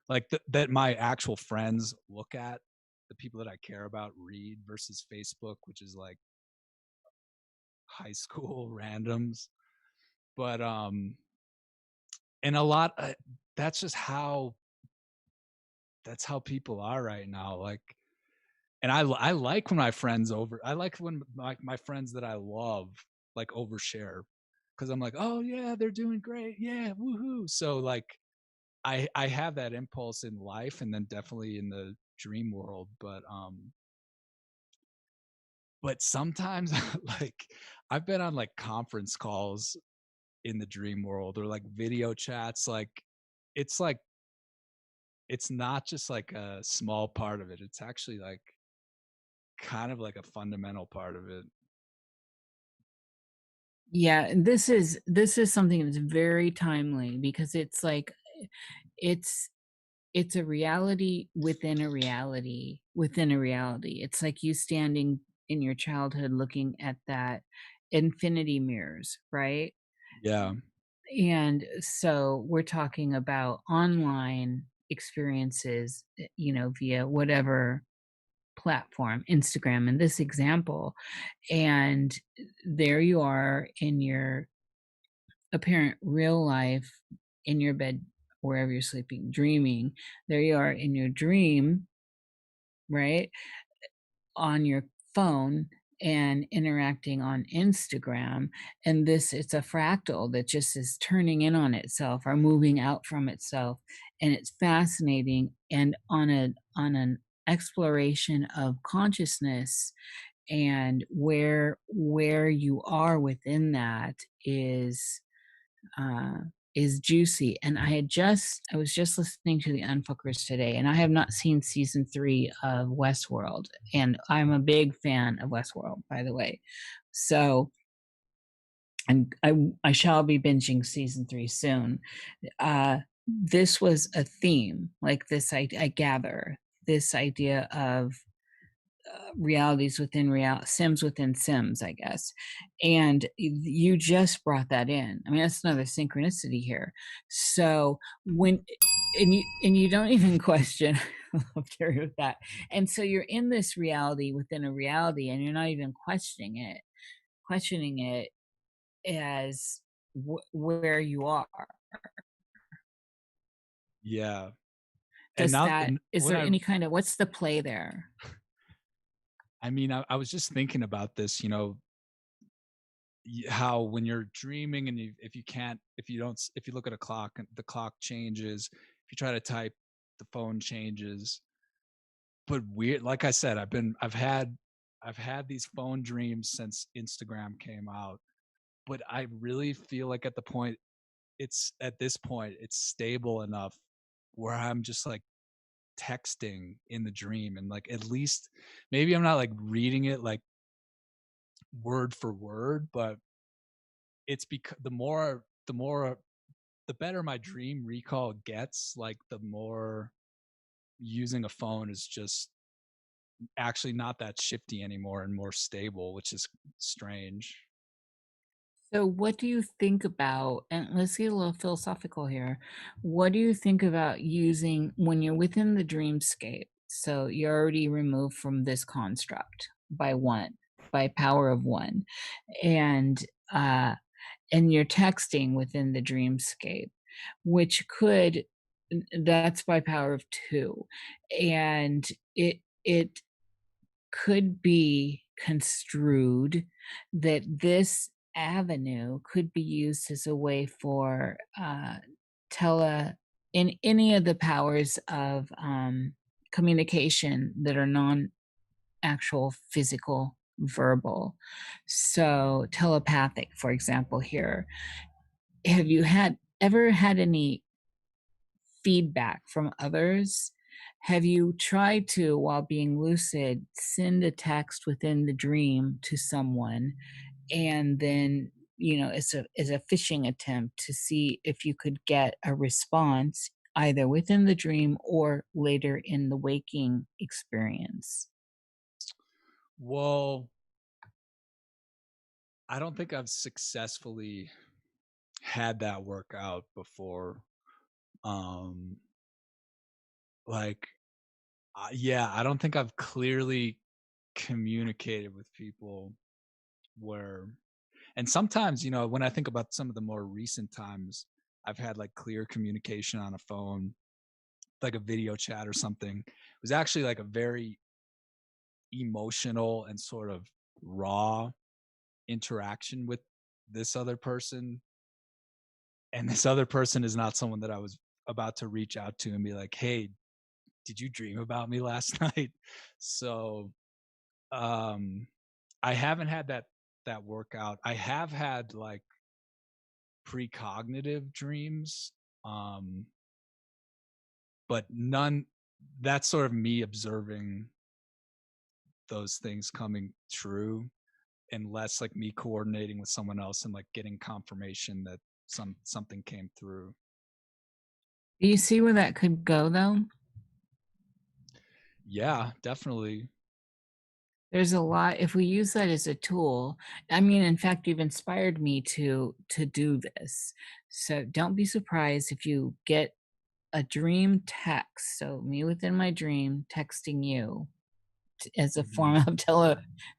like that my actual friends look at, the people that I care about read, versus Facebook, which is like high school randoms. But and a lot that's just how that's how people are right now. Like, and I like when my friends I like when my friends that I love like overshare, because I'm like, oh yeah, they're doing great, yeah, woohoo. So like I have that impulse in life, and then definitely in the dream world. But sometimes like I've been on like conference calls in the dream world, or like video chats. Like it's not just like a small part of it, it's actually like kind of like a fundamental part of it. Yeah, and this is something that's very timely, because it's like it's it's a reality within a reality within a reality. It's like you standing in your childhood looking at that infinity mirrors, right? Yeah. And so we're talking about online experiences, you know, via whatever platform, Instagram in this example. And there you are in your apparent real life, in your bed, wherever you're sleeping, dreaming. There you are in your dream, right? On your phone and interacting on Instagram. And this, it's a fractal that just is turning in on itself or moving out from itself. And it's fascinating. And on an exploration of consciousness, and where you are within that uh, is juicy. And I was just listening to the Unfuckers today, and I have not seen season 3 of Westworld, and I'm a big fan of Westworld, by the way. So, and I shall be binging season 3 soon. This was a theme, like this, I gather, this idea of realities within sims within sims, I guess. And you just brought that in. I mean, that's another synchronicity here. So when, and you don't even question. I love Terry with that. And so you're in this reality within a reality, and you're not even questioning it as where you are. Yeah. And Does now, that, and is what there any kind of, what's the play there? I mean, I was just thinking about this, you know, how when you're dreaming, and if you can't, if you don't, if you look at a clock and the clock changes, if you try to type, the phone changes. But weird, like I said, I've had these phone dreams since Instagram came out, but I really feel like at this point it's stable enough where I'm just like texting in the dream, and like at least maybe I'm not like reading it like word for word, but it's because the more the better my dream recall gets, like the more using a phone is just actually not that shifty anymore and more stable, which is strange. So, what do you think about, and let's get a little philosophical here. What do you think about using when you're within the dreamscape? So, you're already removed from this construct by one, by power of one, and uh, and you're texting within the dreamscape, which could that's by power of two, and it could be construed that this avenue could be used as a way for tele in any of the powers of communication that are non actual physical verbal, so telepathic, for example. Here, have you ever had any feedback from others? Have you tried to, while being lucid, send a text within the dream to someone, and then, as a phishing attempt to see if you could get a response either within the dream or later in the waking experience? Well, I don't think I've successfully had that work out before. Um, like, yeah, I don't think I've clearly communicated with people where, and sometimes, when I think about some of the more recent times, I've had like clear communication on a phone, like a video chat or something. It was actually like a very emotional and sort of raw interaction with this other person. And this other person is not someone that I was about to reach out to and be like, hey, did you dream about me last night? So um I haven't had that workout. I have had like precognitive dreams, um but none, that's sort of me observing those things coming true, and less like me coordinating with someone else and like getting confirmation that something came through. Do you see where that could go, though? Yeah, definitely. There's a lot. If we use that as a tool, I mean, in fact, you've inspired me to do this. So don't be surprised if you get a dream text. So me within my dream texting you as a form of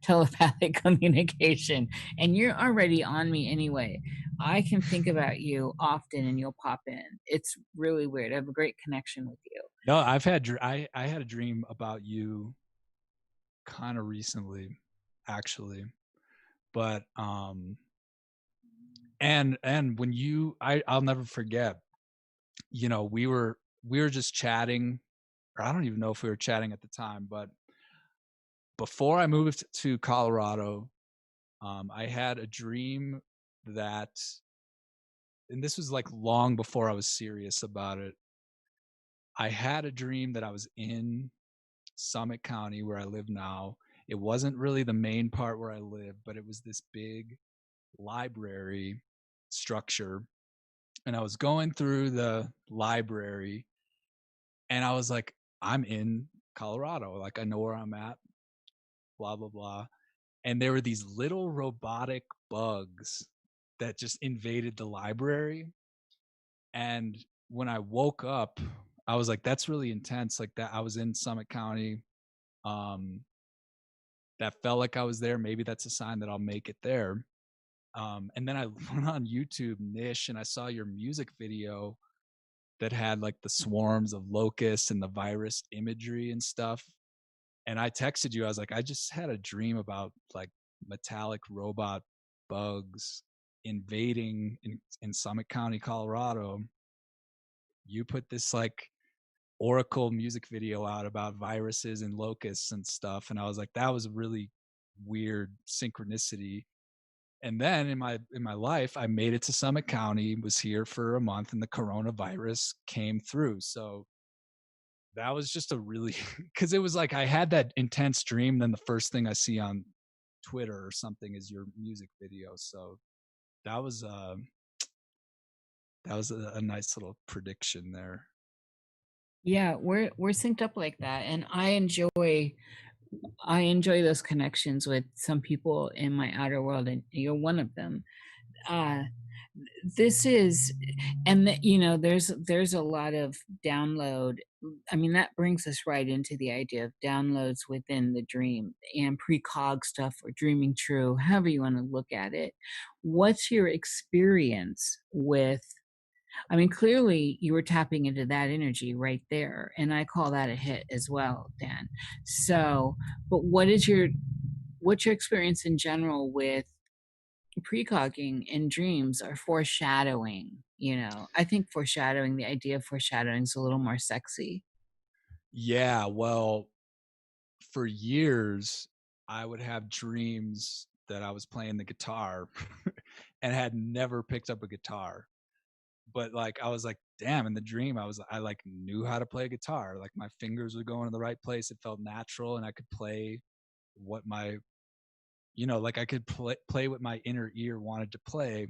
telepathic communication, and you're already on me anyway. I can think about you often, and you'll pop in. It's really weird. I have a great connection with you. No, I had a dream about you kind of recently, actually. But and when I'll never forget, we were just chatting, or I don't even know if we were chatting at the time, but before I moved to Colorado, I had a dream that, and this was like long before I was serious about it. I had a dream that I was in Summit County where I live now. It wasn't really the main part where I live, but it was this big library structure. And I was going through the library and I was like, I'm in Colorado. Like, I know where I'm at, blah, blah, blah. And there were these little robotic bugs that just invaded the library. And when I woke up, I was like, that's really intense. Like, that I was in Summit County. Um, that felt like I was there. Maybe that's a sign that I'll make it there. And then I went on YouTube, Nish, and I saw your music video that had like the swarms of locusts and the virus imagery and stuff. And I texted you. I was like, I just had a dream about like metallic robot bugs invading in Summit County, Colorado. You put this like Oracle music video out about viruses and locusts and stuff. And I was like, that was a really weird synchronicity. And then in my life, I made it to Summit County, was here for a month, and the coronavirus came through. So that was just a really, because it was like I had that intense dream. Then the first thing I see on Twitter or something is your music video. So that was that was a nice little prediction there. Yeah, we're synced up like that, and I enjoy those connections with some people in my outer world, and you're one of them. Uh, this is, and there's a lot of download. I mean, that brings us right into the idea of downloads within the dream and precog stuff or dreaming true, however you want to look at it. What's your experience with? I mean, clearly you were tapping into that energy right there, and I call that a hit as well, Dan. So, but what's your experience in general with precogging in dreams or foreshadowing? I think foreshadowing, the idea of foreshadowing is a little more sexy. Yeah, well, for years, I would have dreams that I was playing the guitar and had never picked up a guitar. But like I was like, damn, in the dream I like knew how to play guitar. Like my fingers were going in the right place. It felt natural and I could play what my like I could play what my inner ear wanted to play.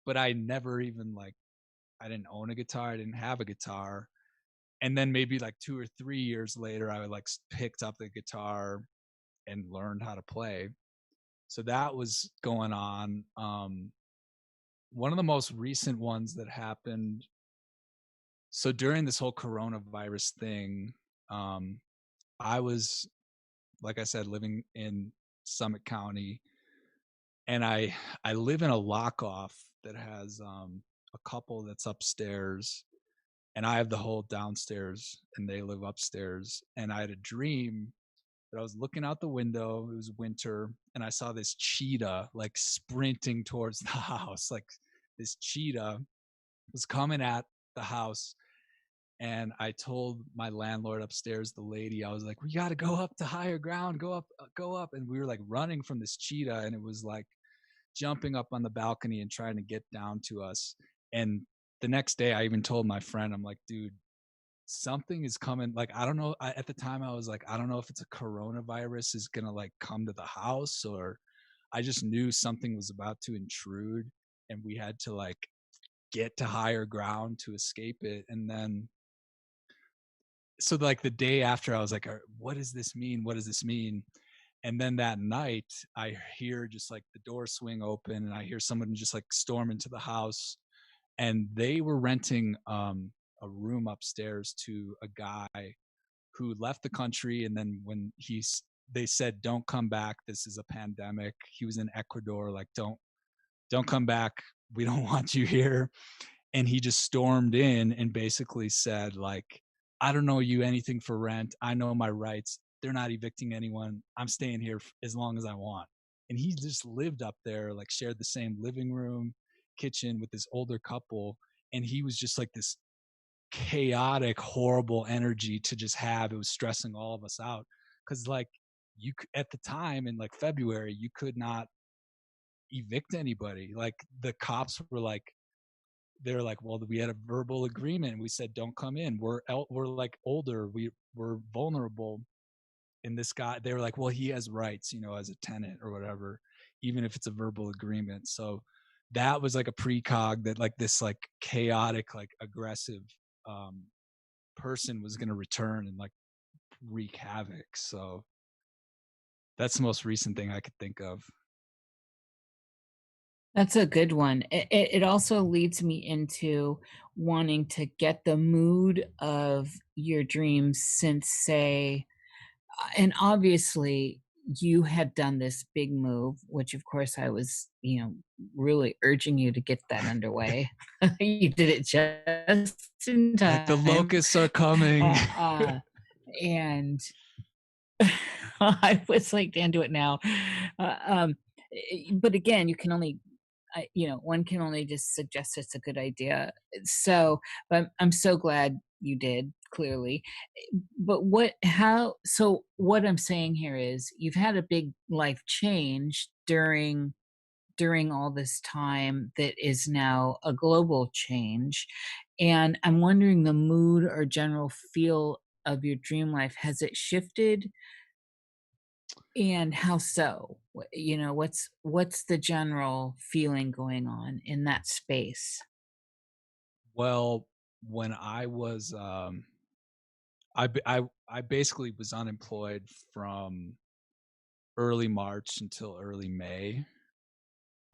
But I never even like I didn't own a guitar, I didn't have a guitar. And then maybe like 2 or 3 years later, I like picked up the guitar and learned how to play. So that was going on. One of the most recent ones that happened. So during this whole coronavirus thing, I was, like I said, living in Summit County, and I live in a lock off that has a couple that's upstairs, and I have the whole downstairs, and they live upstairs. And I had a dream that I was looking out the window. It was winter, and I saw this cheetah like sprinting towards the house. Like this cheetah was coming at the house, and I told my landlord upstairs, the lady, I was like, "We got to go up to higher ground, go up." And we were like running from this cheetah, and it was like jumping up on the balcony and trying to get down to us. And the next day, I even told my friend, I'm like, "Dude, something is coming." Like, I don't know. At the time, I was like, I don't know if it's a coronavirus is gonna like come to the house, or I just knew something was about to intrude, and we had to like get to higher ground to escape it. And then so like the day after, I was like, what does this mean, what does this mean? And then that night I hear just like the door swing open, and I hear someone just like storm into the house. And they were renting a room upstairs to a guy who left the country. And then when they said, don't come back, this is a pandemic, he was in Ecuador, like don't come back, we don't want you here. And he just stormed in and basically said like, I don't know you anything for rent, I know my rights, they're not evicting anyone, I'm staying here as long as I want. And he just lived up there, like shared the same living room, kitchen with this older couple. And he was just like this chaotic, horrible energy to just have. It was stressing all of us out because like at the time in like February, you could not evict anybody. Like the cops were like, they're like, well, we had a verbal agreement. We said, don't come in. We're like older. We're vulnerable. And this guy, they were like, well, he has rights, as a tenant or whatever, even if it's a verbal agreement. So that was like a precog that like this like chaotic, like aggressive um, person was going to return and like wreak havoc. So that's the most recent thing I could think of. That's a good one. It also leads me into wanting to get the mood of your dreams since, say, and obviously you had done this big move, which of course I was, really urging you to get that underway. You did it just in Like the time. locusts are coming. And I was like, Dan, do it now. But again, you can only, one can only just suggest it's a good idea. So, but I'm so glad you did, clearly. But so what I'm saying here is you've had a big life change during all this time that is now a global change. And I'm wondering the mood or general feel of your dream life, has it shifted, and how so? What's the general feeling going on in that space? Well, when I was I basically was unemployed from early March until early May.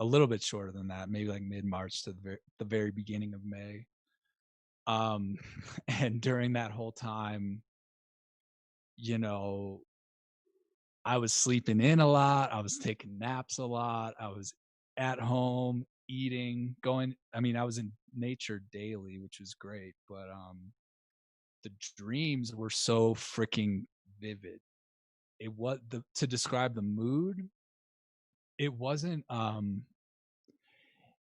A little bit shorter than that, maybe like mid-March to the very beginning of May. Um and during that whole time, you know, I was sleeping in a lot, I was taking naps a lot, I was at home eating, going I mean, I was in nature daily, which was great, but the dreams were so freaking vivid. It was the to describe the mood, it wasn't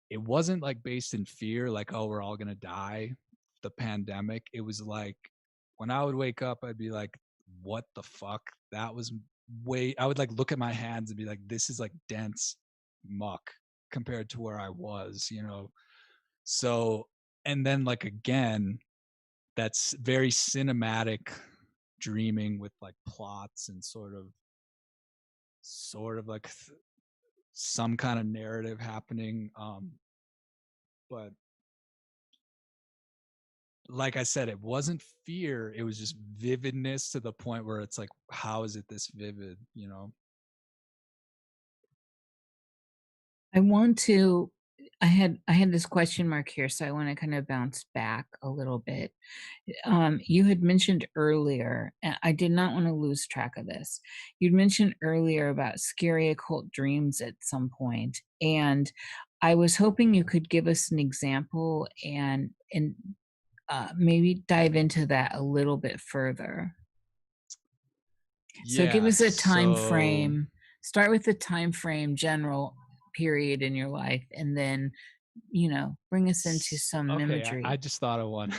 it wasn't like based in fear, like, oh, we're all gonna die, the pandemic. It was like when I would wake up, I'd be like, what the fuck? That was way I would like look at my hands and be like, this is like dense muck compared to where I was, you know. So and then like again, that's very cinematic dreaming with like plots and sort of like some kind of narrative happening. But like I said, it wasn't fear, it was just vividness to the point where it's like, how is it this vivid, you know? I want to I had this question mark here, so I want to kind of bounce back a little bit. You had mentioned earlier, and I did not want to lose track of this. You'd mentioned earlier about scary occult dreams at some point, and I was hoping you could give us an example and maybe dive into that a little bit further. So give Yeah, us a time so frame. Start with the time frame, general period in your life, and then, bring us into some okay, I imagery. just thought of one.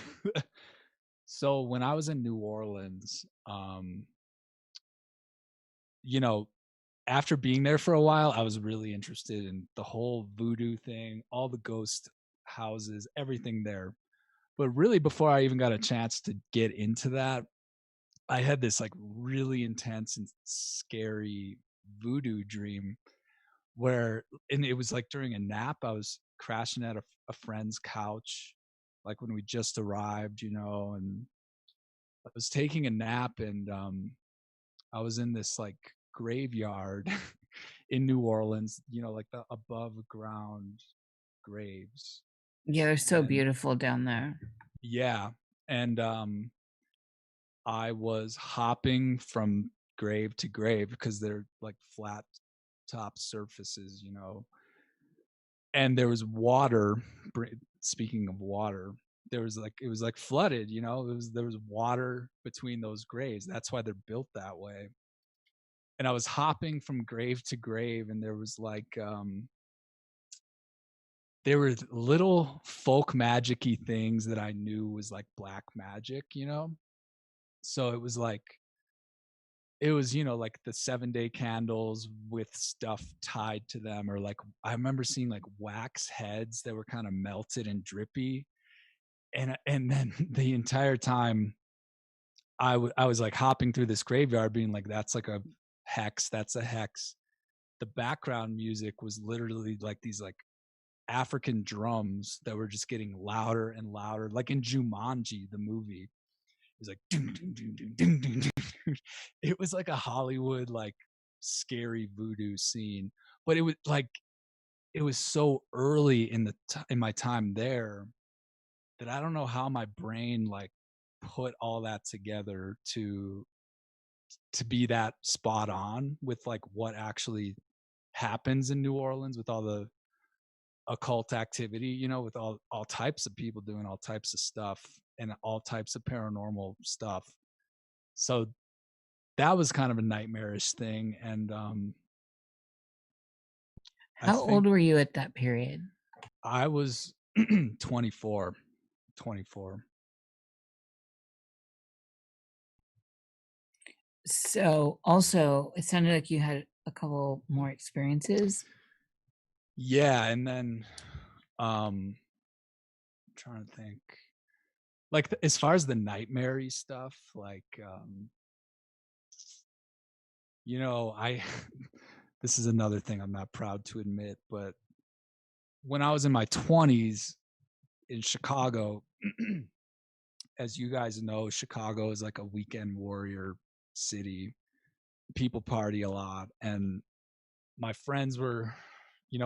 So when I was in New Orleans, you know, after being there for a while, I was really interested in the whole voodoo thing, all the ghost houses, everything there. But really, before I even got a chance to get into that, I had this like really intense and scary voodoo dream where, and it was like during a nap, I was crashing at a friend's couch, like when we just arrived, you know, and I was taking a nap and I was in this like graveyard in New Orleans, you know, like the above ground graves. Yeah, they're so And beautiful down there. yeah, and I was hopping from grave to grave because they're like flat top surfaces, you know. And there was water. Speaking of water, there was like it was like flooded, you know. There was water between those graves. That's why they're built that way. And I was hopping from grave to grave, and there was like there were little folk magic-y things that I knew was like black magic, you know. So it was like it was, you know, like the 7-day candles with stuff tied to them, or like I remember seeing like wax heads that were kind of melted and drippy. And then the entire time I was like hopping through this graveyard being like, that's like a hex, that's a hex. The background music was literally like these like African drums that were just getting louder and louder, like in Jumanji, the movie. It was like ding, ding, ding, ding, ding, ding, ding. It was like a Hollywood like scary voodoo scene, but it was like it was so early in in my time there that I don't know how my brain like put all that together to be that spot on with like what actually happens in New Orleans with all the occult activity, you know, with all types of people doing all types of stuff and all types of paranormal stuff. So that was kind of a nightmarish thing. And I How think old were you at that period? I was 24. 24. So also, it sounded like you had a couple more experiences. Yeah, and then I'm trying to think. Like as far as the nightmare stuff, like you know, I this is another thing I'm not proud to admit, but when I was in my 20s, in Chicago, as you guys know, Chicago is like a weekend warrior city. People party a lot. And my friends were,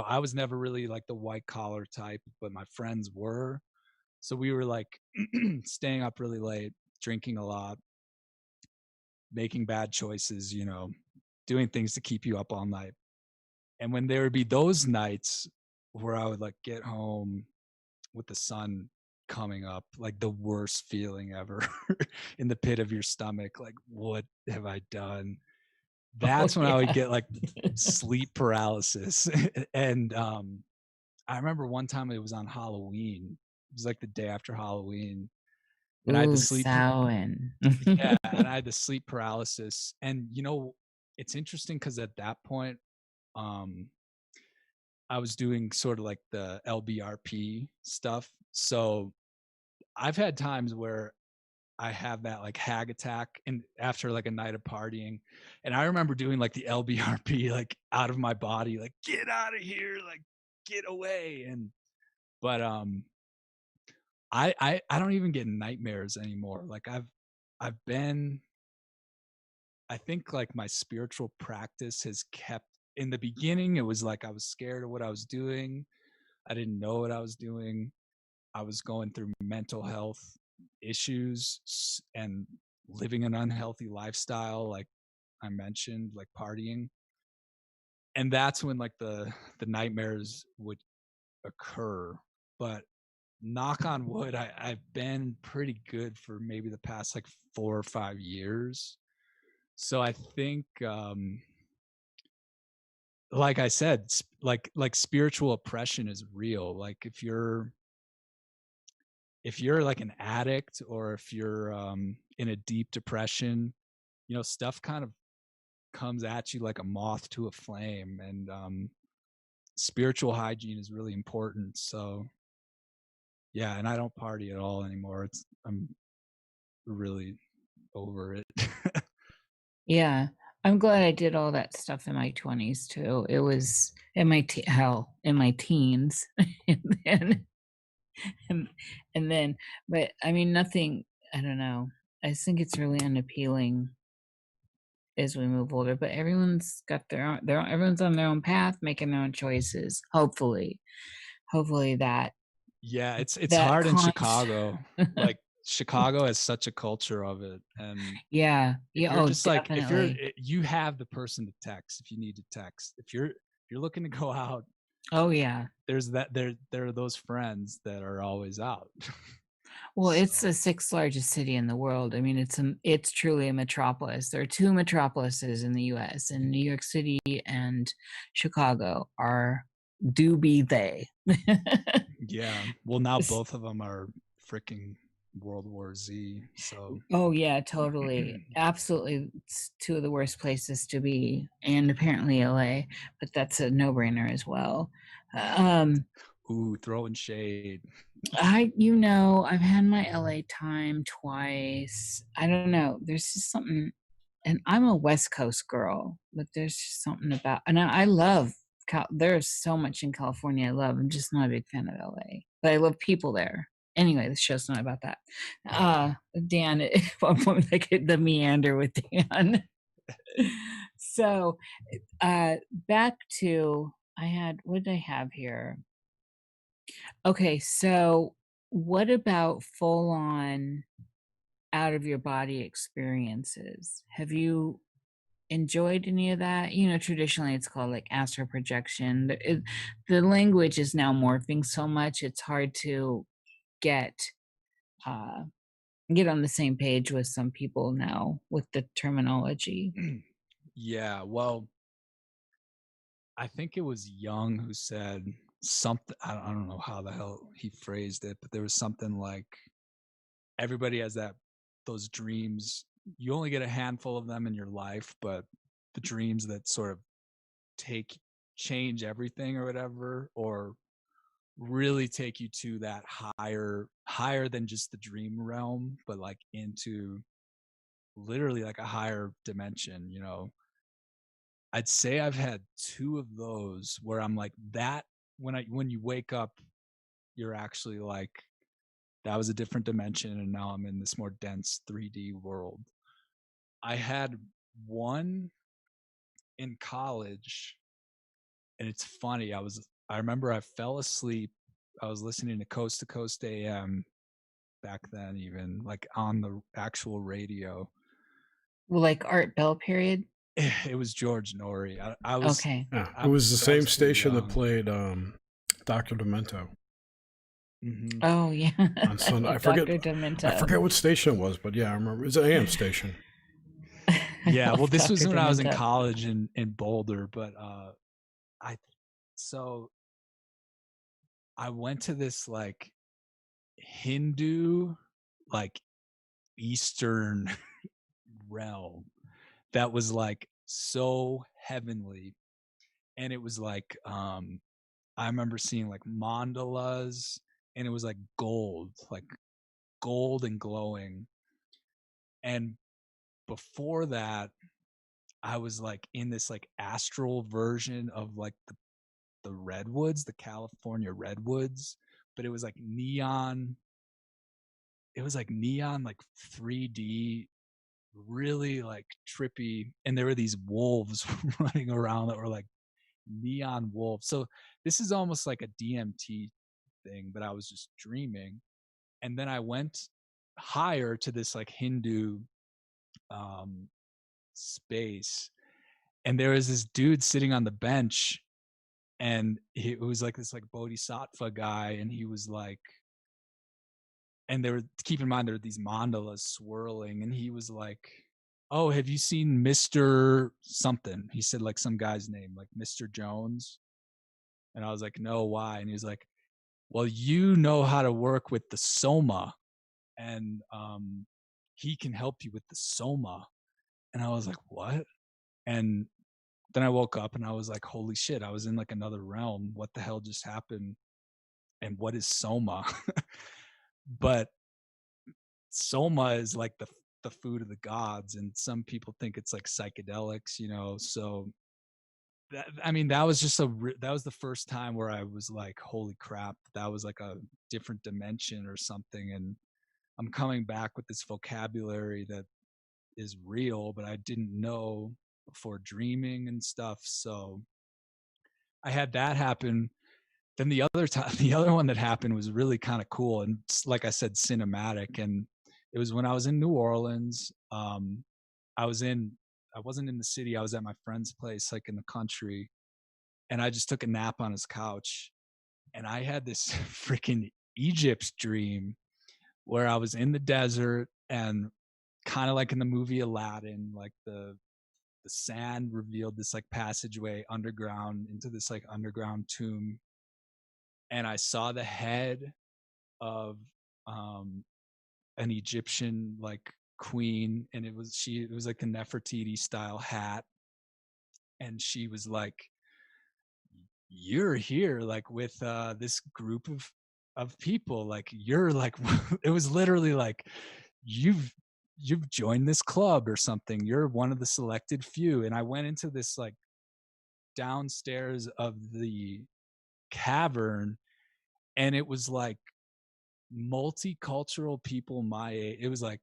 I was never really like the white collar type, but my friends were. So we were like staying up really late, drinking a lot, making bad choices, doing things to keep you up all night. And when there would be those nights where I would like get home with the sun coming up, like the worst feeling ever in the pit of your stomach, like what have I done? That's when I would get like sleep paralysis. And I remember one time it was on Halloween. It was like the day after Halloween. And I had the sleep Samhain. yeah, and I had the sleep paralysis. And it's interesting because at that point, I was doing sort of like the LBRP stuff. So I've had times where I have that like hag attack and after like a night of partying. And I remember doing like the LBRP like out of my body, like get out of here, like get away. But I don't even get nightmares anymore. Like I've been, I think like my spiritual practice has kept, in the beginning it was like I was scared of what I was doing. I didn't know what I was doing. I was going through mental health issues and living an unhealthy lifestyle, like I mentioned, like partying. And that's when like the nightmares would occur. But knock on wood, I've been pretty good for maybe the past like 4 or 5 years. So I think like I said, like spiritual oppression is real. Like if you're like an addict or if you're in a deep depression, stuff kind of comes at you like a moth to a flame. And spiritual hygiene is really important. So yeah, and I don't party at all anymore. I'm really over it. Yeah. I'm glad I did all that stuff in my 20s too. It was in my in my teens. and then and then but I mean nothing, I don't know. I think it's really unappealing as we move older, but everyone's got their own, everyone's on their own path, making their own choices. Hopefully that Yeah, it's that hard in con- Chicago. Like Chicago has such a culture of it. And yeah, if yeah, you're oh just like definitely. you have the person to text if you need to text. If you're looking to go out, Oh yeah. there's that there are those friends that are always out. Well, it's So the sixth largest city in the world. I mean, it's truly a metropolis. There are two metropolises in the U.S., and New York City and Chicago do be they. yeah, well now both of them are freaking World War Z. So Oh yeah, totally, absolutely. It's two of the worst places to be, and apparently LA, but that's a no-brainer as well. ooh, throwing shade. I've had my LA time twice. I don't know. There's just something, and I'm a West Coast girl, but there's just something about, and I love there's so much in California I love. I'm just not a big fan of LA, but I love people there. Anyway, the show's not about that. Dan, at one point, like the meander with Dan. So, back to what did I have here? Okay, so what about full on out of your body experiences? Have you enjoyed any of that? Traditionally it's called like astral projection. The language is now morphing so much, it's hard to get uh, get on the same page with some people now with the terminology. Yeah, well, I think it was Jung who said something. I don't know how the hell he phrased it, but there was something like everybody has those dreams. You only get a handful of them in your life, but the dreams that sort of change everything or whatever, or really take you to that higher than just the dream realm, but like into literally like a higher dimension. I'd say I've had 2 of those where I'm like that when you wake up, you're actually like That was a different dimension, and now I'm in this more dense 3D world. I had one in college, and it's funny. I remember I fell asleep. I was listening to Coast AM back then, even like on the actual radio. Well, like Art Bell period. It was George Norrie. I was. Okay. Yeah, I it was the I same too station that young. played Dr. Demento Mhm. Oh yeah. on Sunday. I Dr. forget Demento. what station it was, but yeah, I remember it's an AM station. Yeah, well, this was Dr. when I was in Demento. college in Boulder, but I so I went to this like Hindu, like Eastern realm that was like so heavenly, and it was like I remember seeing like mandalas, and it was like gold and glowing. And before that, I was like in this like astral version of like the redwoods, the California redwoods, but it was like neon. It was like neon, like 3D, really like trippy. And there were these wolves running around that were like neon wolves. So this is almost like a DMT thing, but I was just dreaming. And then I went higher to this like Hindu um, space, and there was this dude sitting on the bench, and it was like this like bodhisattva guy, and he was like, and there were, keep in mind, there were these mandalas swirling, and he was like, oh, have you seen Mr. something? He said like some guy's name, like Mr. Jones. And I was like, no, why? And he was like, well, you know how to work with the soma, and he can help you with the soma. And I was like, what? And then I woke up and I was like, holy shit, I was in like another realm. What the hell just happened? And what is soma? But soma is like the food of the gods, and some people think it's like psychedelics, you know. So that, I mean, that was just that was the first time where I was like, holy crap, that was like a different dimension or something. And I'm coming back with this vocabulary that is real, but I didn't know before dreaming and stuff. So I had that happen. Then the other time, the other one that happened was really kind of cool, and like I said, cinematic. And it was when I was in New Orleans. I wasn't in the city. I was at my friend's place, like in the country, and I just took a nap on his couch. And I had this freaking Egypt dream where I was in the desert, and kind of like in the movie Aladdin, like the sand revealed this like passageway underground into this like underground tomb, and I saw the head of an Egyptian like queen, and it was like a Nefertiti style hat, and she was like, you're here like with this group of people, like you're like it was literally like you've joined this club or something, you're one of the selected few. And I went into this like downstairs of the cavern, and it was like multicultural people my age. It was like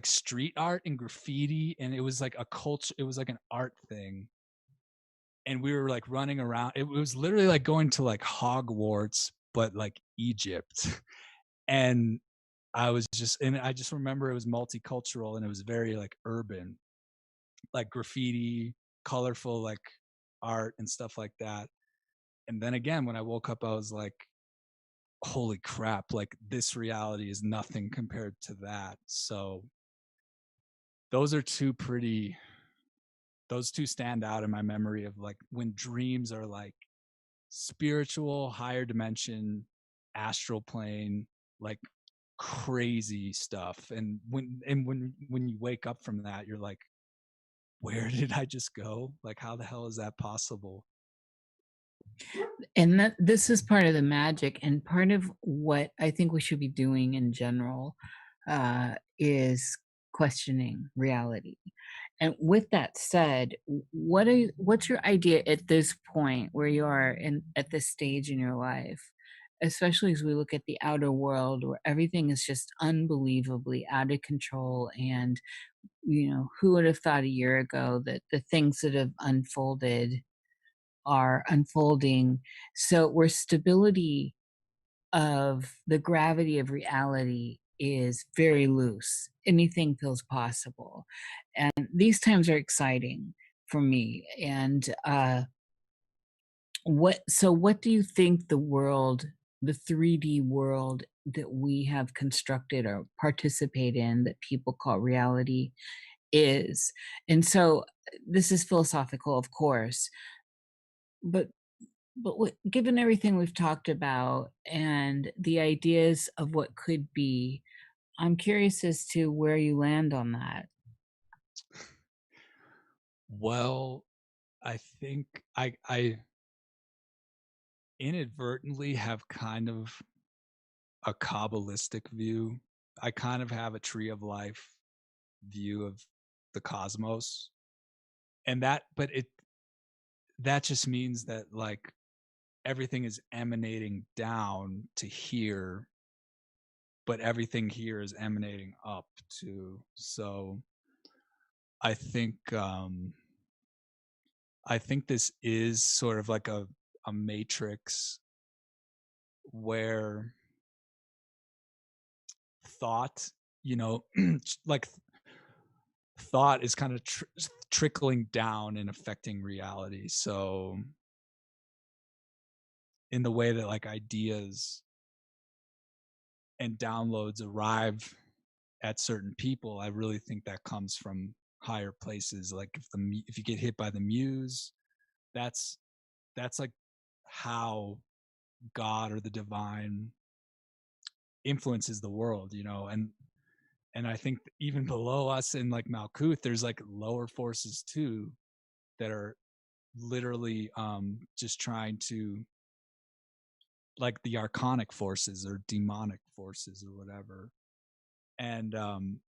street art and graffiti, and it was like a culture, it was like an art thing. And we were like running around. It was literally like going to like Hogwarts, but like Egypt. And I just remember it was multicultural, and it was very like urban, like graffiti, colorful, like art and stuff like that. And then again, when I woke up, I was like, holy crap, like this reality is nothing compared to that. So those are those two stand out in my memory of like when dreams are like spiritual, higher dimension, astral plane, like crazy stuff. And when you wake up from that, you're like, where did I just go? Like, how the hell is that possible? And that this is part of the magic, and part of what I think we should be doing in general is questioning reality. And with that said, what's your idea at this point where you are in at this stage in your life especially as we look at the outer world where everything is just unbelievably out of control. And, who would have thought a year ago that the things that have unfolded are unfolding? So where stability of the gravity of reality is very loose, anything feels possible. And these times are exciting for me. And what do you think the world, the 3D world that we have constructed or participate in, that people call reality, is? And so this is philosophical, of course, but given everything we've talked about and the ideas of what could be, I'm curious as to where you land on that. Well, I think I inadvertently have kind of a Kabbalistic view. I kind of have a tree of life view of the cosmos. And that just means that like everything is emanating down to here, but everything here is emanating up too. So I think this is sort of like a matrix where thought, like thought is kind of trickling down and affecting reality. So in the way that like ideas and downloads arrive at certain people, I really think that comes from higher places. Like if you get hit by the muse, that's like how God or the divine influences the world, and I think even below us in like Malkuth, there's like lower forces too that are literally just trying to, like the archonic forces or demonic forces or whatever. And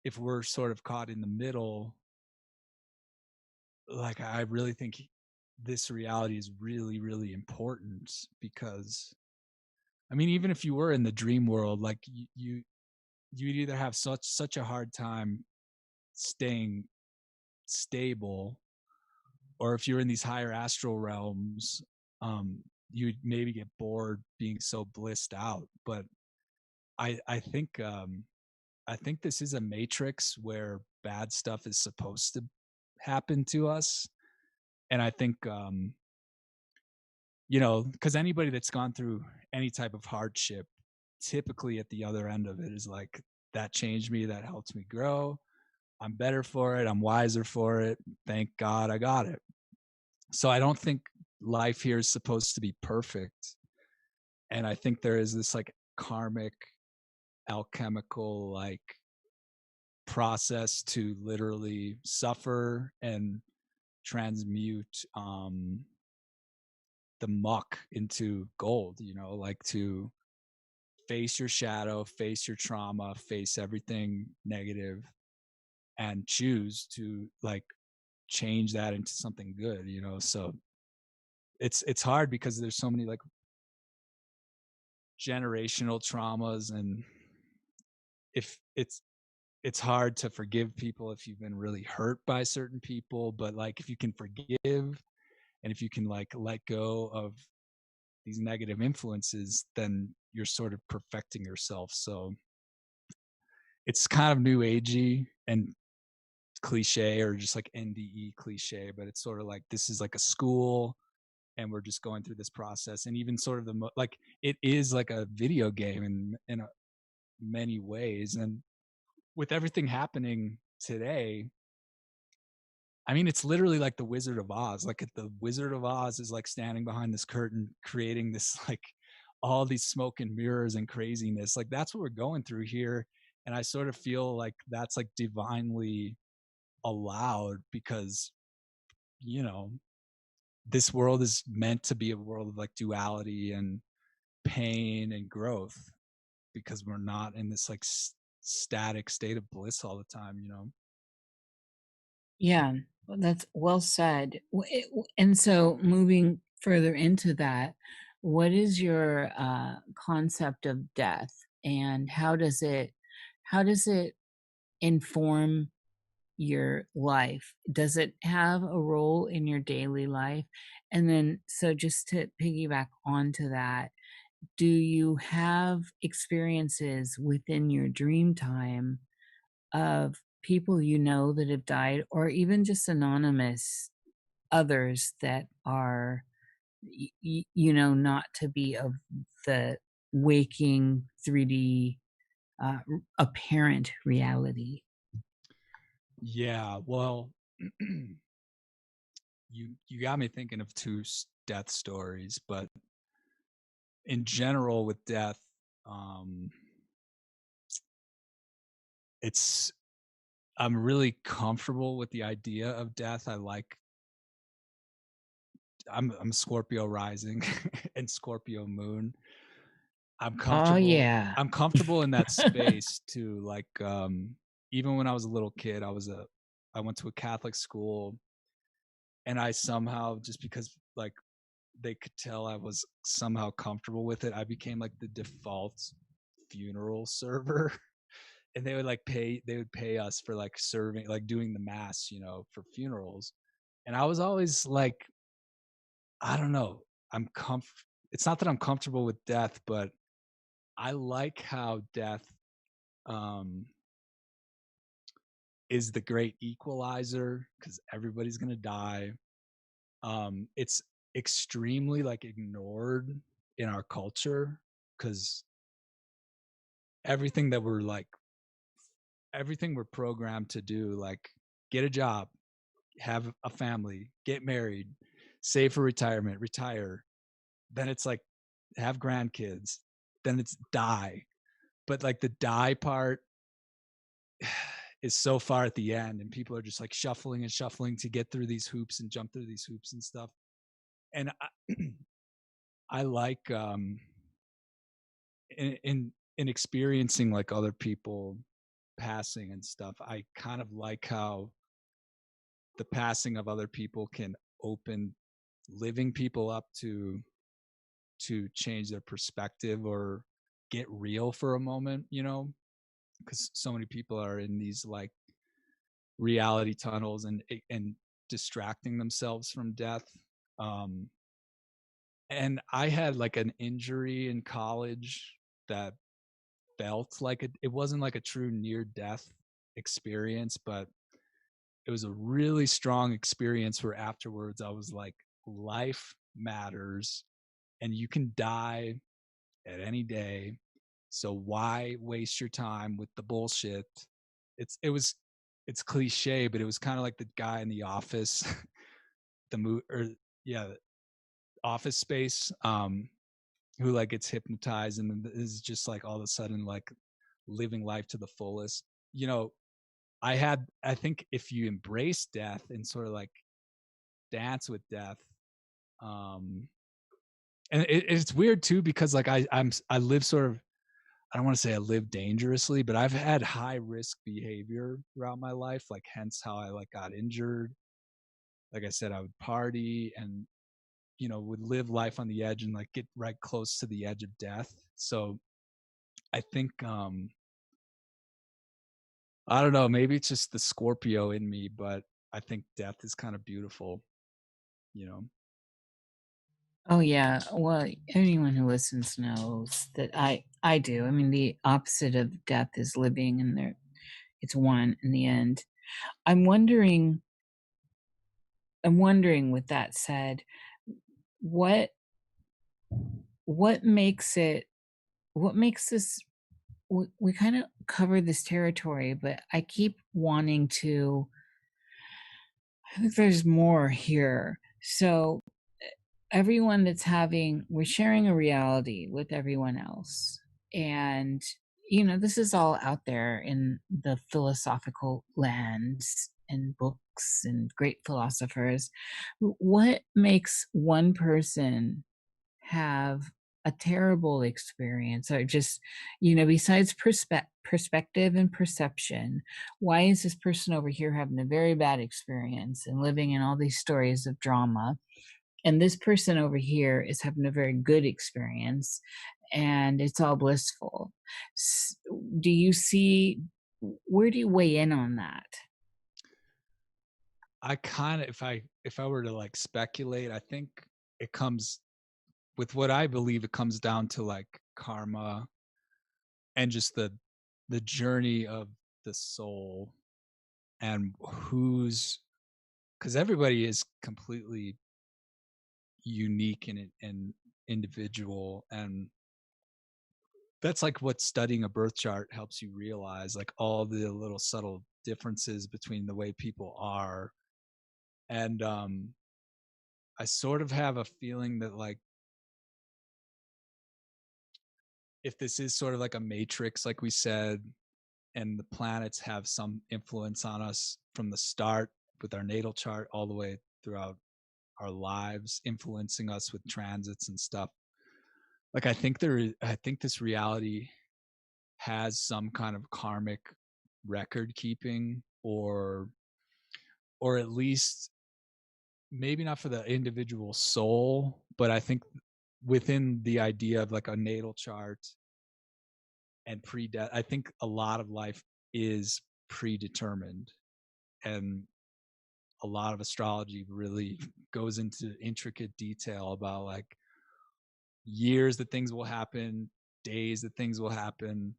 if we're sort of caught in the middle, like I really think this reality is really, really important, because I mean, even if you were in the dream world, like you'd either have such a hard time staying stable, or if you're in these higher astral realms, you'd maybe get bored being so blissed out. But I think this is a matrix where bad stuff is supposed to happen to us. And I think because anybody that's gone through any type of hardship, typically at the other end of it is like, that changed me, that helped me grow, I'm better for it, I'm wiser for it, thank God I got it. So I don't think life here is supposed to be perfect. And I think there is this like karmic, alchemical like process to literally suffer and transmute the muck into gold, like to face your shadow, face your trauma, face everything negative, and choose to like change that into something good. So it's hard because there's so many like generational traumas, and if it's hard to forgive people if you've been really hurt by certain people. But like if you can forgive, and if you can like let go of these negative influences, then you're sort of perfecting yourself. So it's kind of new agey and cliche, or just like NDE cliche, but it's sort of like this is like a school and we're just going through this process. And even sort of like it is like a video game in many ways. And with everything happening today, I mean, it's literally like the Wizard of Oz. Like the Wizard of Oz is like standing behind this curtain, creating this like all these smoke and mirrors and craziness. Like that's what we're going through here. And I sort of feel like that's like divinely allowed, because, this world is meant to be a world of like duality and pain and growth, because we're not in this like static state of bliss all the time. Yeah, well, that's well said. And so moving further into that, what is your concept of death, and how does it inform your life? Does it have a role in your daily life? And then, so just to piggyback onto that, do you have experiences within your dream time of people you know that have died, or even just anonymous others that are, not to be of the waking 3D apparent reality? Yeah, well, you got me thinking of two death stories, but in general with death, um, it's I'm really comfortable with the idea of death. I'm Scorpio rising and Scorpio moon. I'm Oh comfortable. yeah. I'm comfortable in that space too. Like even when I was a little kid, I went to a Catholic school, and I somehow, just because like they could tell I was somehow comfortable with it, I became like the default funeral server. And they would pay us for like serving, like doing the mass, for funerals. And I was always like, I don't know, it's not that I'm comfortable with death, but I like how death um is the great equalizer, because everybody's gonna die. It's extremely like ignored in our culture, because everything that we're like everything we're programmed to do, like get a job, have a family, get married, save for retirement, retire, then it's like have grandkids, then it's die. But like the die part is so far at the end, and people are just like shuffling and shuffling to get through these hoops and jump through these hoops and stuff. And I like in experiencing like other people passing and stuff, I kind of like how the passing of other people can open living people up to change their perspective or get real for a moment, because so many people are in these like reality tunnels and distracting themselves from death. um and I had like an injury in college that felt like it wasn't like a true near death experience, but it was a really strong experience where afterwards I was like, life matters and you can die at any day. So why waste your time with the bullshit? It's cliche, but it was kind of like the guy in the office, yeah, Office Space, who like gets hypnotized and is just like all of a sudden like living life to the fullest. I think if you embrace death and sort of like dance with death, um and it's weird too, because like I live sort of, I don't want to say I live dangerously, but I've had high risk behavior throughout my life, like hence how I like got injured. Like I said, I would party and would live life on the edge and like get right close to the edge of death. So I think I don't know, maybe it's just the Scorpio in me, but I think death is kind of beautiful, you know. Oh yeah. Well, anyone who listens knows that I do. I mean, the opposite of death is living, and it's one in the end. I'm wondering. With that said, what what makes it? What makes this? We kind of cover this territory, but I keep wanting to. I think there's more here. So everyone we're sharing a reality with everyone else. And, this is all out there in the philosophical lands and books and great philosophers. What makes one person have a terrible experience, or just, besides perspective and perception? Why is this person over here having a very bad experience and living in all these stories of drama? and this person over here is having a very good experience, and it's all blissful. Do you see, where do you weigh in on that? I kind of, if I were to like speculate, I think it comes with what I believe it comes down to like karma and just the journey of the soul and who's, because everybody is completely unique and individual, and that's like what studying a birth chart helps you realize, like all the little subtle differences between the way people are. And I sort of have a feeling that like if this is sort of like a matrix, like we said, and the planets have some influence on us from the start with our natal chart all the way throughout our lives, influencing us with transits and stuff. Like I think this reality has some kind of karmic record keeping, or at least maybe not for the individual soul, but I think within the idea of like a natal chart and pre-death, I think a lot of life is predetermined, and a lot of astrology really goes into intricate detail about like years that things will happen, days that things will happen.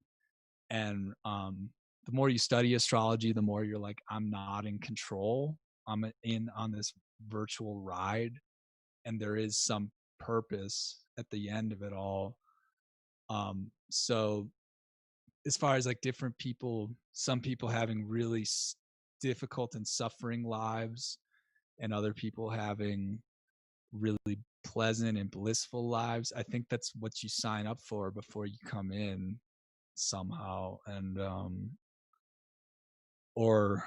And the more you study astrology, the more you're like, I'm not in control. I'm in on this virtual ride, and there is some purpose at the end of it all. So as far as like different people, some people having really difficult and suffering lives, and other people having really pleasant and blissful lives, I think that's what you sign up for before you come in somehow. And or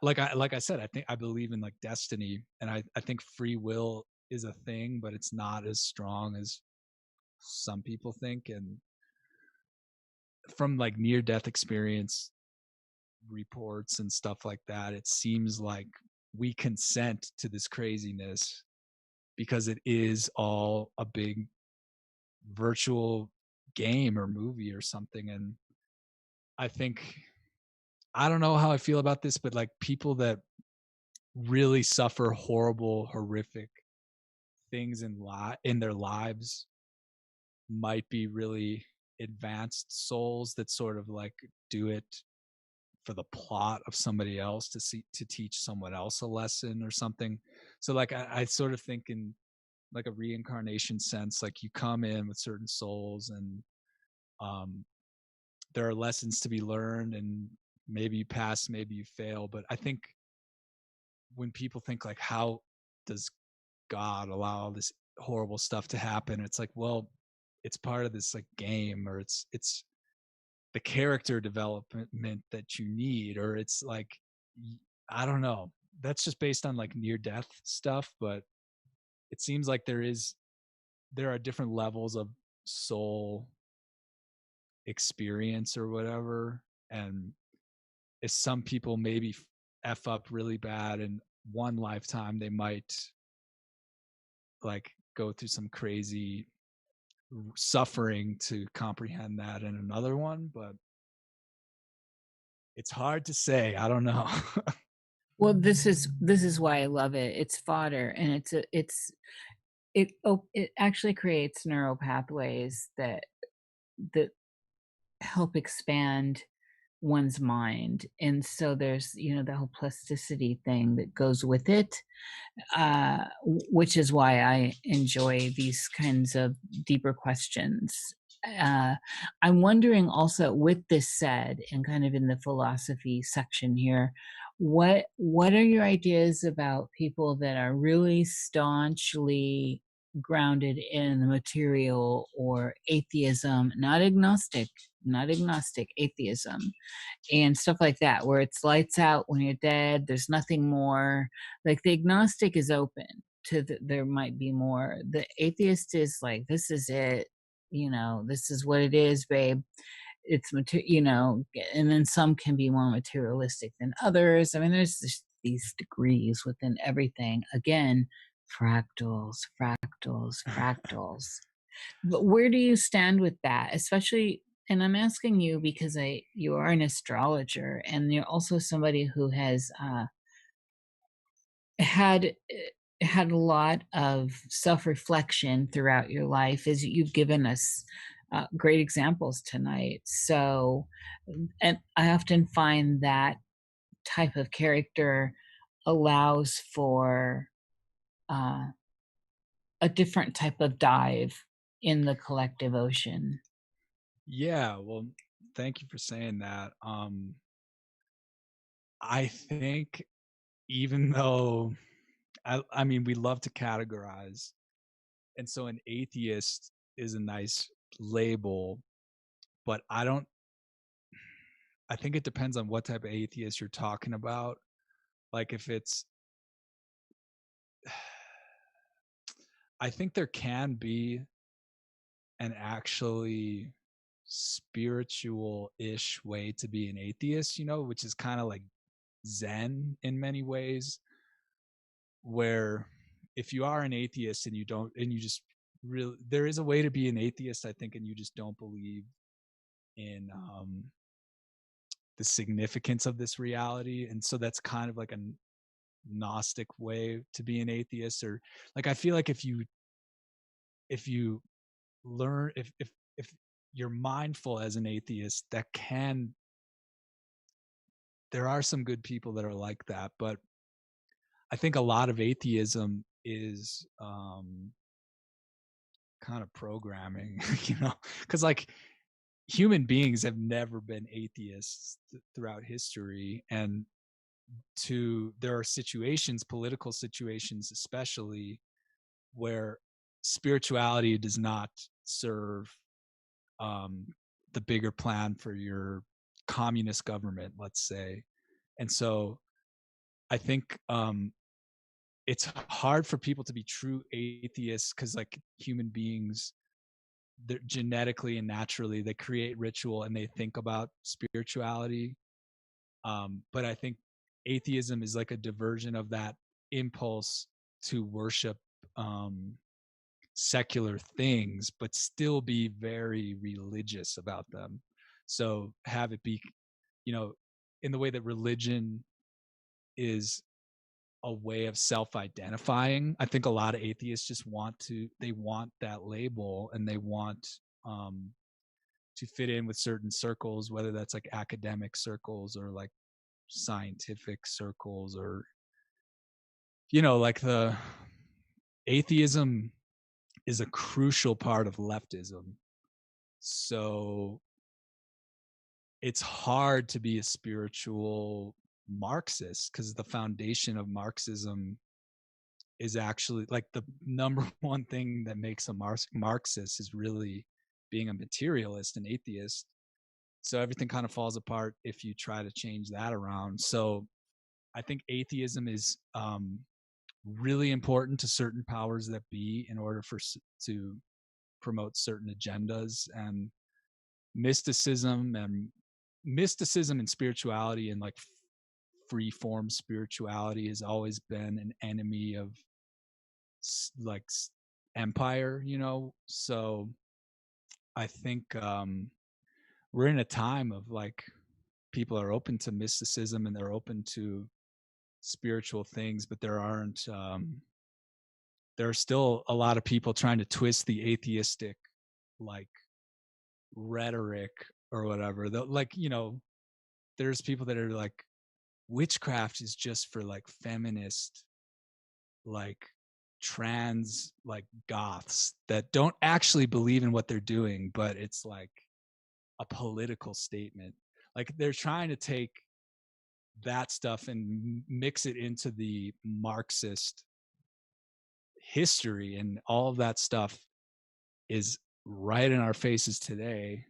like I said, I believe in like destiny, and I think free will is a thing, but it's not as strong as some people think. And from like near death experience reports and stuff like that, it seems like we consent to this craziness because it is all a big virtual game or movie or something. And I think, I don't know how I feel about this, but like people that really suffer horrible, horrific things in their lives might be really advanced souls that sort of like do it for the plot of somebody else to teach someone else a lesson or something. So like I sort of think in like a reincarnation sense, like you come in with certain souls, and there are lessons to be learned, and maybe you pass, maybe you fail. But I think when people think like, how does God allow all this horrible stuff to happen, it's like, well, it's part of this like game, or it's the character development that you need, or it's like, I don't know, that's just based on like near death stuff. But it seems like there are different levels of soul experience or whatever. And if some people maybe f up really bad in one lifetime, they might like go through some crazy suffering to comprehend that in another one. But it's hard to say, I don't know. Well, this is why I love it. It's fodder, and it actually creates neural pathways that help expand one's mind. And so there's, the whole plasticity thing that goes with it, which is why I enjoy these kinds of deeper questions. I'm wondering also, with this said, and kind of in the philosophy section here, what are your ideas about people that are really staunchly grounded in the material, or atheism, not agnostic, atheism, and stuff like that, where it's lights out when you're dead, there's nothing more? Like the agnostic is open to there might be more. The atheist is like, this is it, this is what it is, babe. It's and then some can be more materialistic than others. I mean, there's just these degrees within everything. Again, Fractals, fractals, fractals. But where do you stand with that? Especially, and I'm asking you because you are an astrologer, and you're also somebody who has had had a lot of self-reflection throughout your life, as you've given us great examples tonight. So, and I often find that type of character allows for a different type of dive in the collective ocean. Yeah, well, thank you for saying that. I think even though I mean we love to categorize, and so an atheist is a nice label, but I think it depends on what type of atheist you're talking about. Like if it's I think there can be an actually spiritual-ish way to be an atheist, which is kind of like Zen in many ways, where if you are an atheist and you just really, there is a way to be an atheist, I think, and you just don't believe in the significance of this reality. And so that's kind of like a Gnostic way to be an atheist. Or like I feel like if you learn, if you're mindful as an atheist, there are some good people that are like that, but I think a lot of atheism is kind of programming, because like human beings have never been atheists throughout history, and there are situations, political situations especially, where spirituality does not serve the bigger plan for your communist government, let's say. And so I think it's hard for people to be true atheists because like human beings, they're genetically and naturally, they create ritual and they think about spirituality. But I think atheism is like a diversion of that impulse to worship secular things, but still be very religious about them. So have it be, in the way that religion is a way of self-identifying. I think a lot of atheists just want that label, and they want to fit in with certain circles, whether that's like academic circles or like scientific circles, or like the atheism is a crucial part of leftism. So it's hard to be a spiritual Marxist because the foundation of Marxism is actually like the number one thing that makes a Marxist is really being a materialist and atheist. So everything kind of falls apart if you try to change that around. So I think atheism is really important to certain powers that be in order to promote certain agendas. And mysticism and spirituality and like free form spirituality has always been an enemy of like empire, so I think we're in a time of like people are open to mysticism and they're open to spiritual things, but there are still a lot of people trying to twist the atheistic like rhetoric or whatever. Like, there's people that are like, witchcraft is just for like feminist, like trans, like goths that don't actually believe in what they're doing, but it's like a political statement. Like they're trying to take that stuff and mix it into the Marxist history, and all of that stuff is right in our faces today.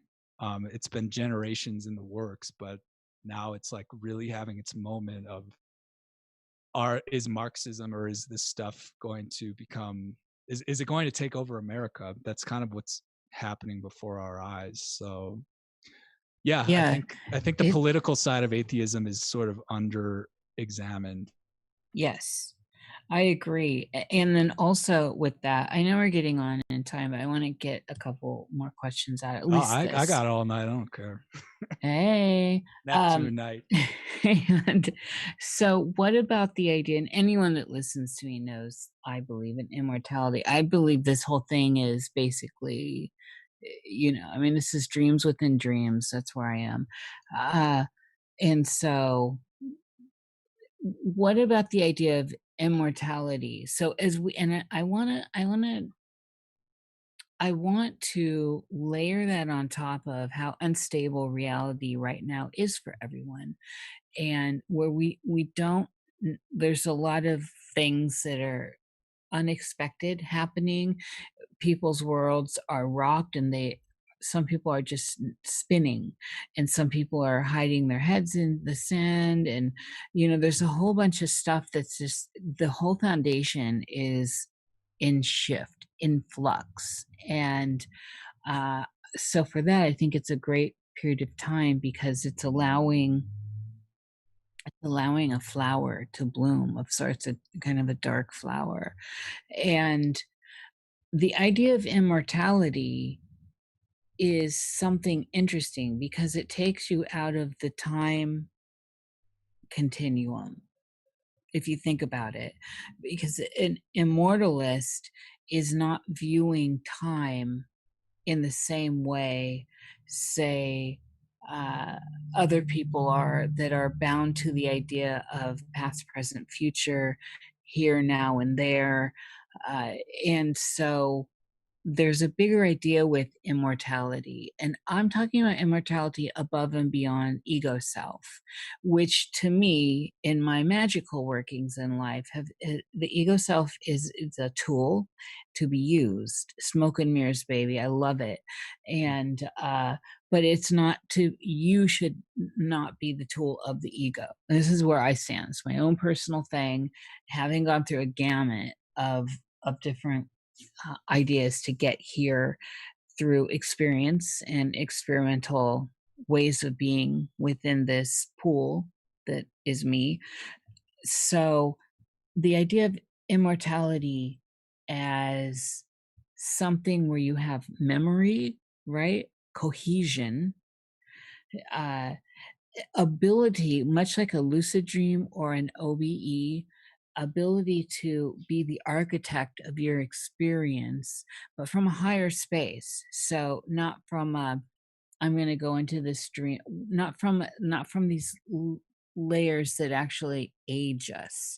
It's been generations in the works, but now it's like really having its moment of, is Marxism, or is this stuff going to become, is it going to take over America? That's kind of what's happening before our eyes. So yeah, I think the political side of atheism is sort of under examined. Yes. I agree. And then also with that, I know we're getting on in time, but I want to get a couple more questions out, at Oh, least I this. got all night. I don't care. Hey. Neptune night. And so what about the idea, and anyone that listens to me knows I believe in immortality. I believe this whole thing is basically, I mean, this is dreams within dreams. That's where I am. And so what about the idea of immortality? So as we, and I want to layer that on top of how unstable reality right now is for everyone, and where we don't there's a lot of things that are unexpected happening. People's worlds are rocked, and some people are just spinning, and some people are hiding their heads in the sand, and there's a whole bunch of stuff that's just, the whole foundation is in shift, in flux. And uh so for that, I think it's a great period of time, because it's allowing a flower to bloom of sorts, a kind of a dark flower. And the idea of immortality is something interesting, because it takes you out of the time continuum, if you think about it, because an immortalist is not viewing time in the same way, say, uh, other people are, that are bound to the idea of past, present, future, here, now, and there. Uh, and so there's a bigger idea with immortality, and I'm talking about immortality above and beyond ego self, which to me, in my magical workings in life, the ego self is a tool to be used. Smoke and mirrors, baby, I love it. And but it's not to, you should not be the tool of the ego. This is where I stand. It's my own personal thing, having gone through a gamut of different ideas to get here through experience and experimental ways of being within this pool that is me. So the idea of immortality as something where you have memory, right? Cohesion, uh, ability, much like a lucid dream or an OBE, ability to be the architect of your experience, but from a higher space. So not from a, I'm going to go into this dream, not from these layers that actually age us.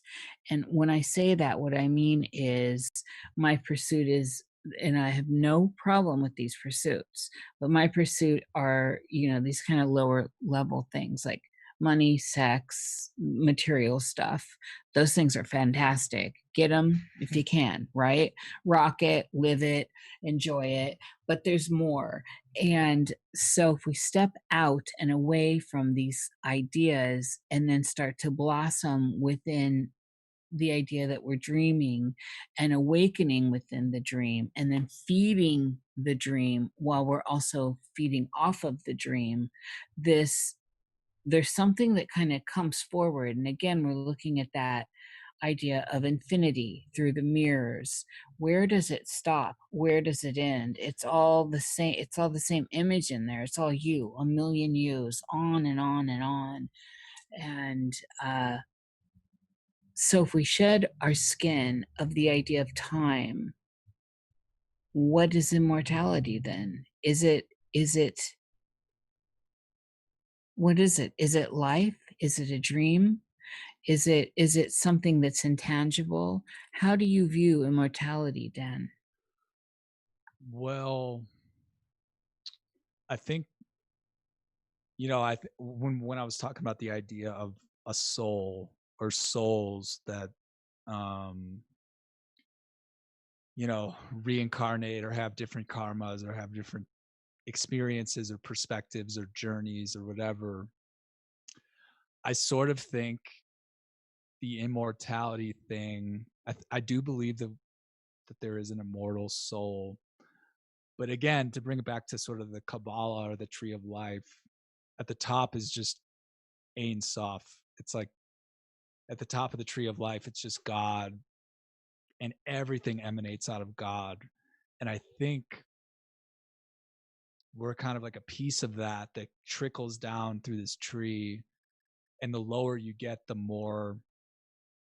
And when I say that, what I mean is, my pursuit is, and I have no problem with these pursuits, but my pursuit are, these kind of lower level things like money, sex, material stuff. Those things are fantastic. Get them if you can, right? Rock it, live it, enjoy it. But there's more. And so if we step out and away from these ideas, and then start to blossom within the idea that we're dreaming, and awakening within the dream, and then feeding the dream while we're also feeding off of the dream, this there's something that kind of comes forward. And again, we're looking at that idea of infinity through the mirrors. Where does it stop? Where does it end? It's all the same. It's all the same image in there. It's all you, a million yous, on and on and on. And so if we shed our skin of the idea of time, what is immortality then? What is it? Is it life? Is it a dream? Is it something that's intangible? How do you view immortality, Dan? Well, I think, when I was talking about the idea of a soul or souls that, um, reincarnate or have different karmas or have different experiences or perspectives or journeys or whatever, I sort of think the immortality thing, I do believe that there is an immortal soul. But again, to bring it back to sort of the Kabbalah or the tree of life, at the top is just Ein Sof. It's like at the top of the tree of life, it's just God and everything emanates out of God. And I think we're kind of like a piece of that trickles down through this tree. And the lower you get, the more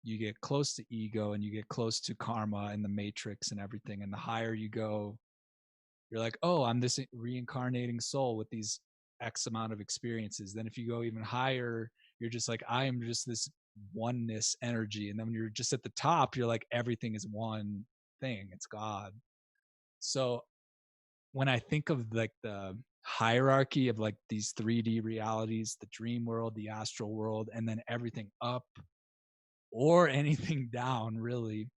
you get close to ego and you get close to karma and the matrix and everything. And the higher you go, you're like, oh, I'm this reincarnating soul with these X amount of experiences. Then if you go even higher, you're just like, I am just this oneness energy. And then when you're just at the top, you're like, everything is one thing. It's God. So when I think of like the hierarchy of like these 3D realities, the dream world, the astral world, and then everything up or anything down, really,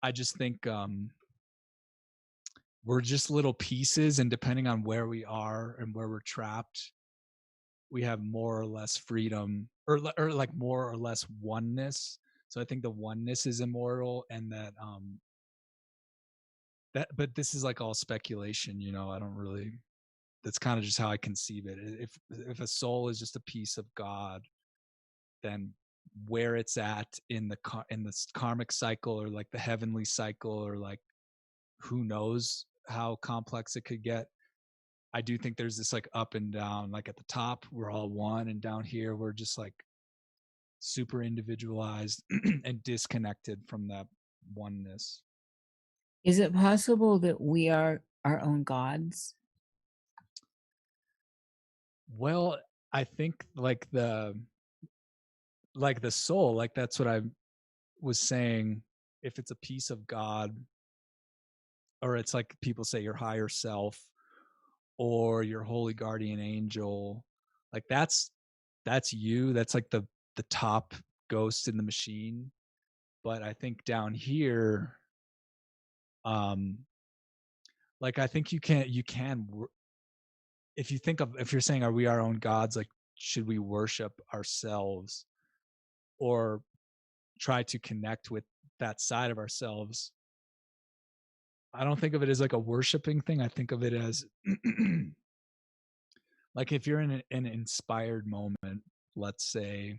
I just think we're just little pieces, and depending on where we are and where we're trapped, we have more or less freedom, or like more or less oneness. So I think the oneness is immortal, and that but this is like all speculation, I don't really, that's kind of just how I conceive it. If a soul is just a piece of God, then where it's at in the karmic cycle, or like the heavenly cycle, or like who knows how complex it could get. I do think there's this like up and down, like at the top we're all one, and down here we're just like super individualized and disconnected from that oneness. Is it possible that we are our own gods? Well, I think like the soul, like that's what I was saying. If it's a piece of God, or it's like people say your higher self or your holy guardian angel, like that's you. That's like the top ghost in the machine. But I think down here, like I think you can if you think of, if you're saying, are we our own gods, like should we worship ourselves or try to connect with that side of ourselves? I don't think of it as like a worshiping thing. I think of it as like if you're in an inspired moment, let's say,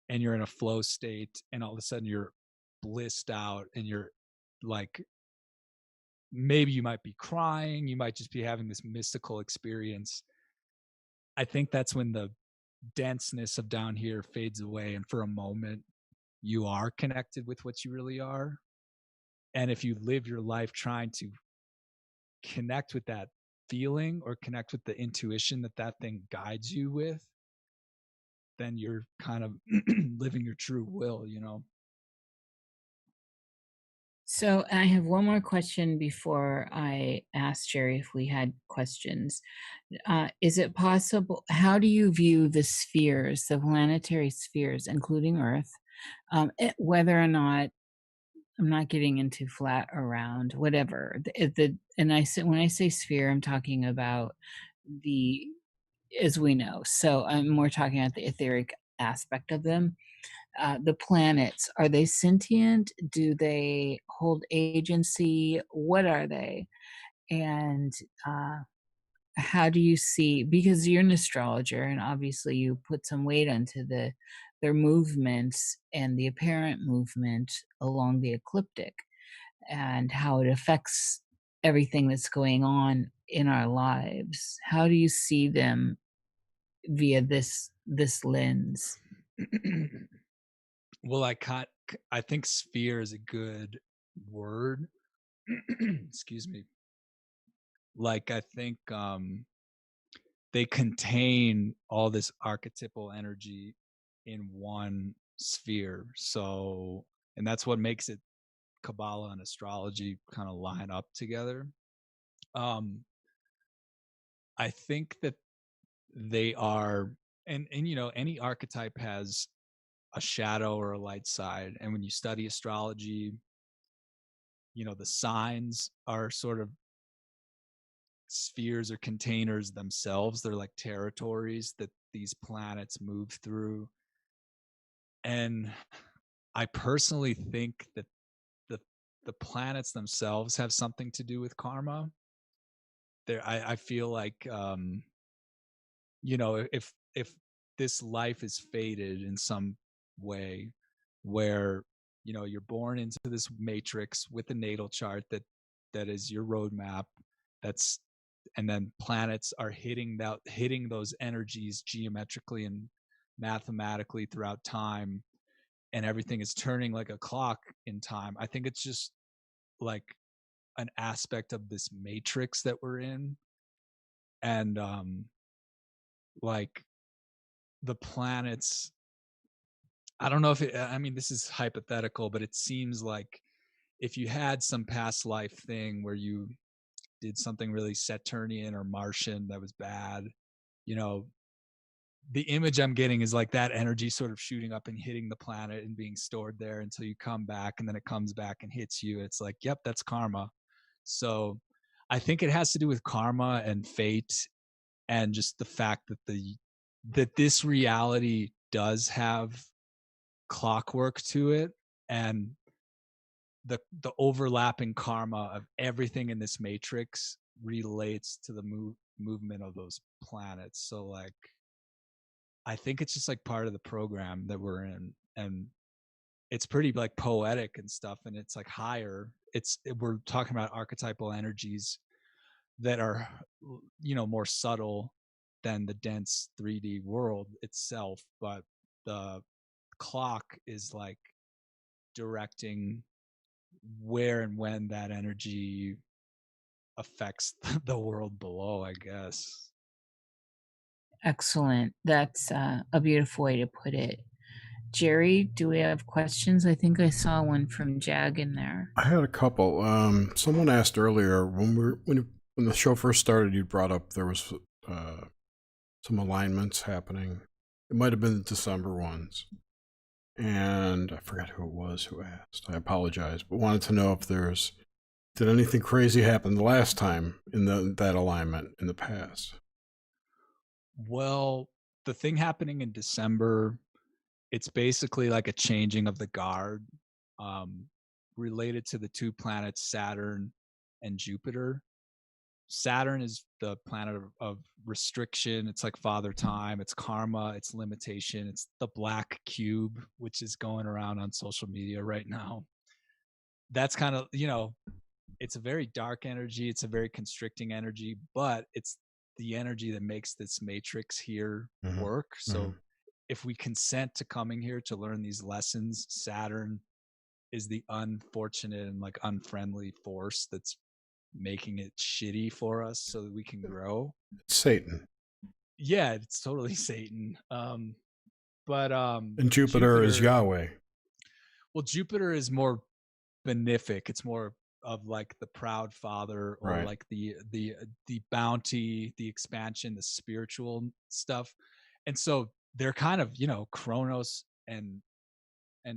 and you're in a flow state, and all of a sudden you're blissed out, and you're like, maybe you might be crying, you might just be having this mystical experience. I think that's when the denseness of down here fades away, and for a moment you are connected with what you really are. And if you live your life trying to connect with that feeling or connect with the intuition that thing guides you with, then you're kind of living your true will. So I have one more question before I ask Jerry if we had questions. Is it possible, how do you view the spheres, the planetary spheres, including Earth, whether or not, I'm not getting into flat or round, whatever. And when I say sphere, I'm talking about the, as we know. So I'm more talking about the etheric aspect of them. The planets, are they sentient? Do they hold agency? What are they? And how do you see, because you're an astrologer and obviously you put some weight onto their movements and the apparent movement along the ecliptic and how it affects everything that's going on in our lives. How do you see them via this lens? Well, I think sphere is a good word. Excuse me. Like I think they contain all this archetypal energy in one sphere. So, and that's what makes it Kabbalah and astrology kind of line up together. I think that they are, and any archetype has a shadow or a light side. And when you study astrology, the signs are sort of spheres or containers themselves. They're like territories that these planets move through. And I personally think that the planets themselves have something to do with karma. I feel like if this life is fated in some way where you're born into this matrix with a natal chart that is your roadmap. And then planets are hitting those energies geometrically and mathematically throughout time, and everything is turning like a clock in time. I think it's just like an aspect of this matrix that we're in. And like the planets, I don't know if this is hypothetical, but it seems like if you had some past life thing where you did something really Saturnian or Martian that was bad, the image I'm getting is like that energy sort of shooting up and hitting the planet and being stored there until you come back, and then it comes back and hits you. It's like, yep, that's karma. So I think it has to do with karma and fate, and just the fact that this reality does have clockwork to it, and the overlapping karma of everything in this matrix relates to the movement of those planets. So like I think it's just like part of the program that we're in, and it's pretty like poetic and stuff, and it's like higher. We're talking about archetypal energies that are more subtle than the dense 3D world itself, but the clock is like directing where and when that energy affects the world below, I guess. Excellent. That's a beautiful way to put it. Jerry, do we have questions? I think I saw one from Jag in there. I had a couple. Someone asked earlier when the show first started, you brought up there was some alignments happening. It might have been the December ones, and I forgot who it was who asked. I apologize, but wanted to know if did anything crazy happen the last time in that alignment in the past? Well, the thing happening in December, it's basically like a changing of the guard, related to the two planets, Saturn and Jupiter. Saturn is the planet of restriction. It's like father time, it's karma, it's limitation, it's the black cube, which is going around on social media right now. That's kind of, it's a very dark energy, it's a very constricting energy, but it's the energy that makes this matrix here work. So if we consent to coming here to learn these lessons, Saturn is the unfortunate and like unfriendly force that's making it shitty for us so that we can grow. Satan. Yeah, it's totally Satan. But and Jupiter is Yahweh. Well, Jupiter is more benefic. It's more of like the proud father, or like the bounty, the expansion, the spiritual stuff. And so they're kind of, Kronos and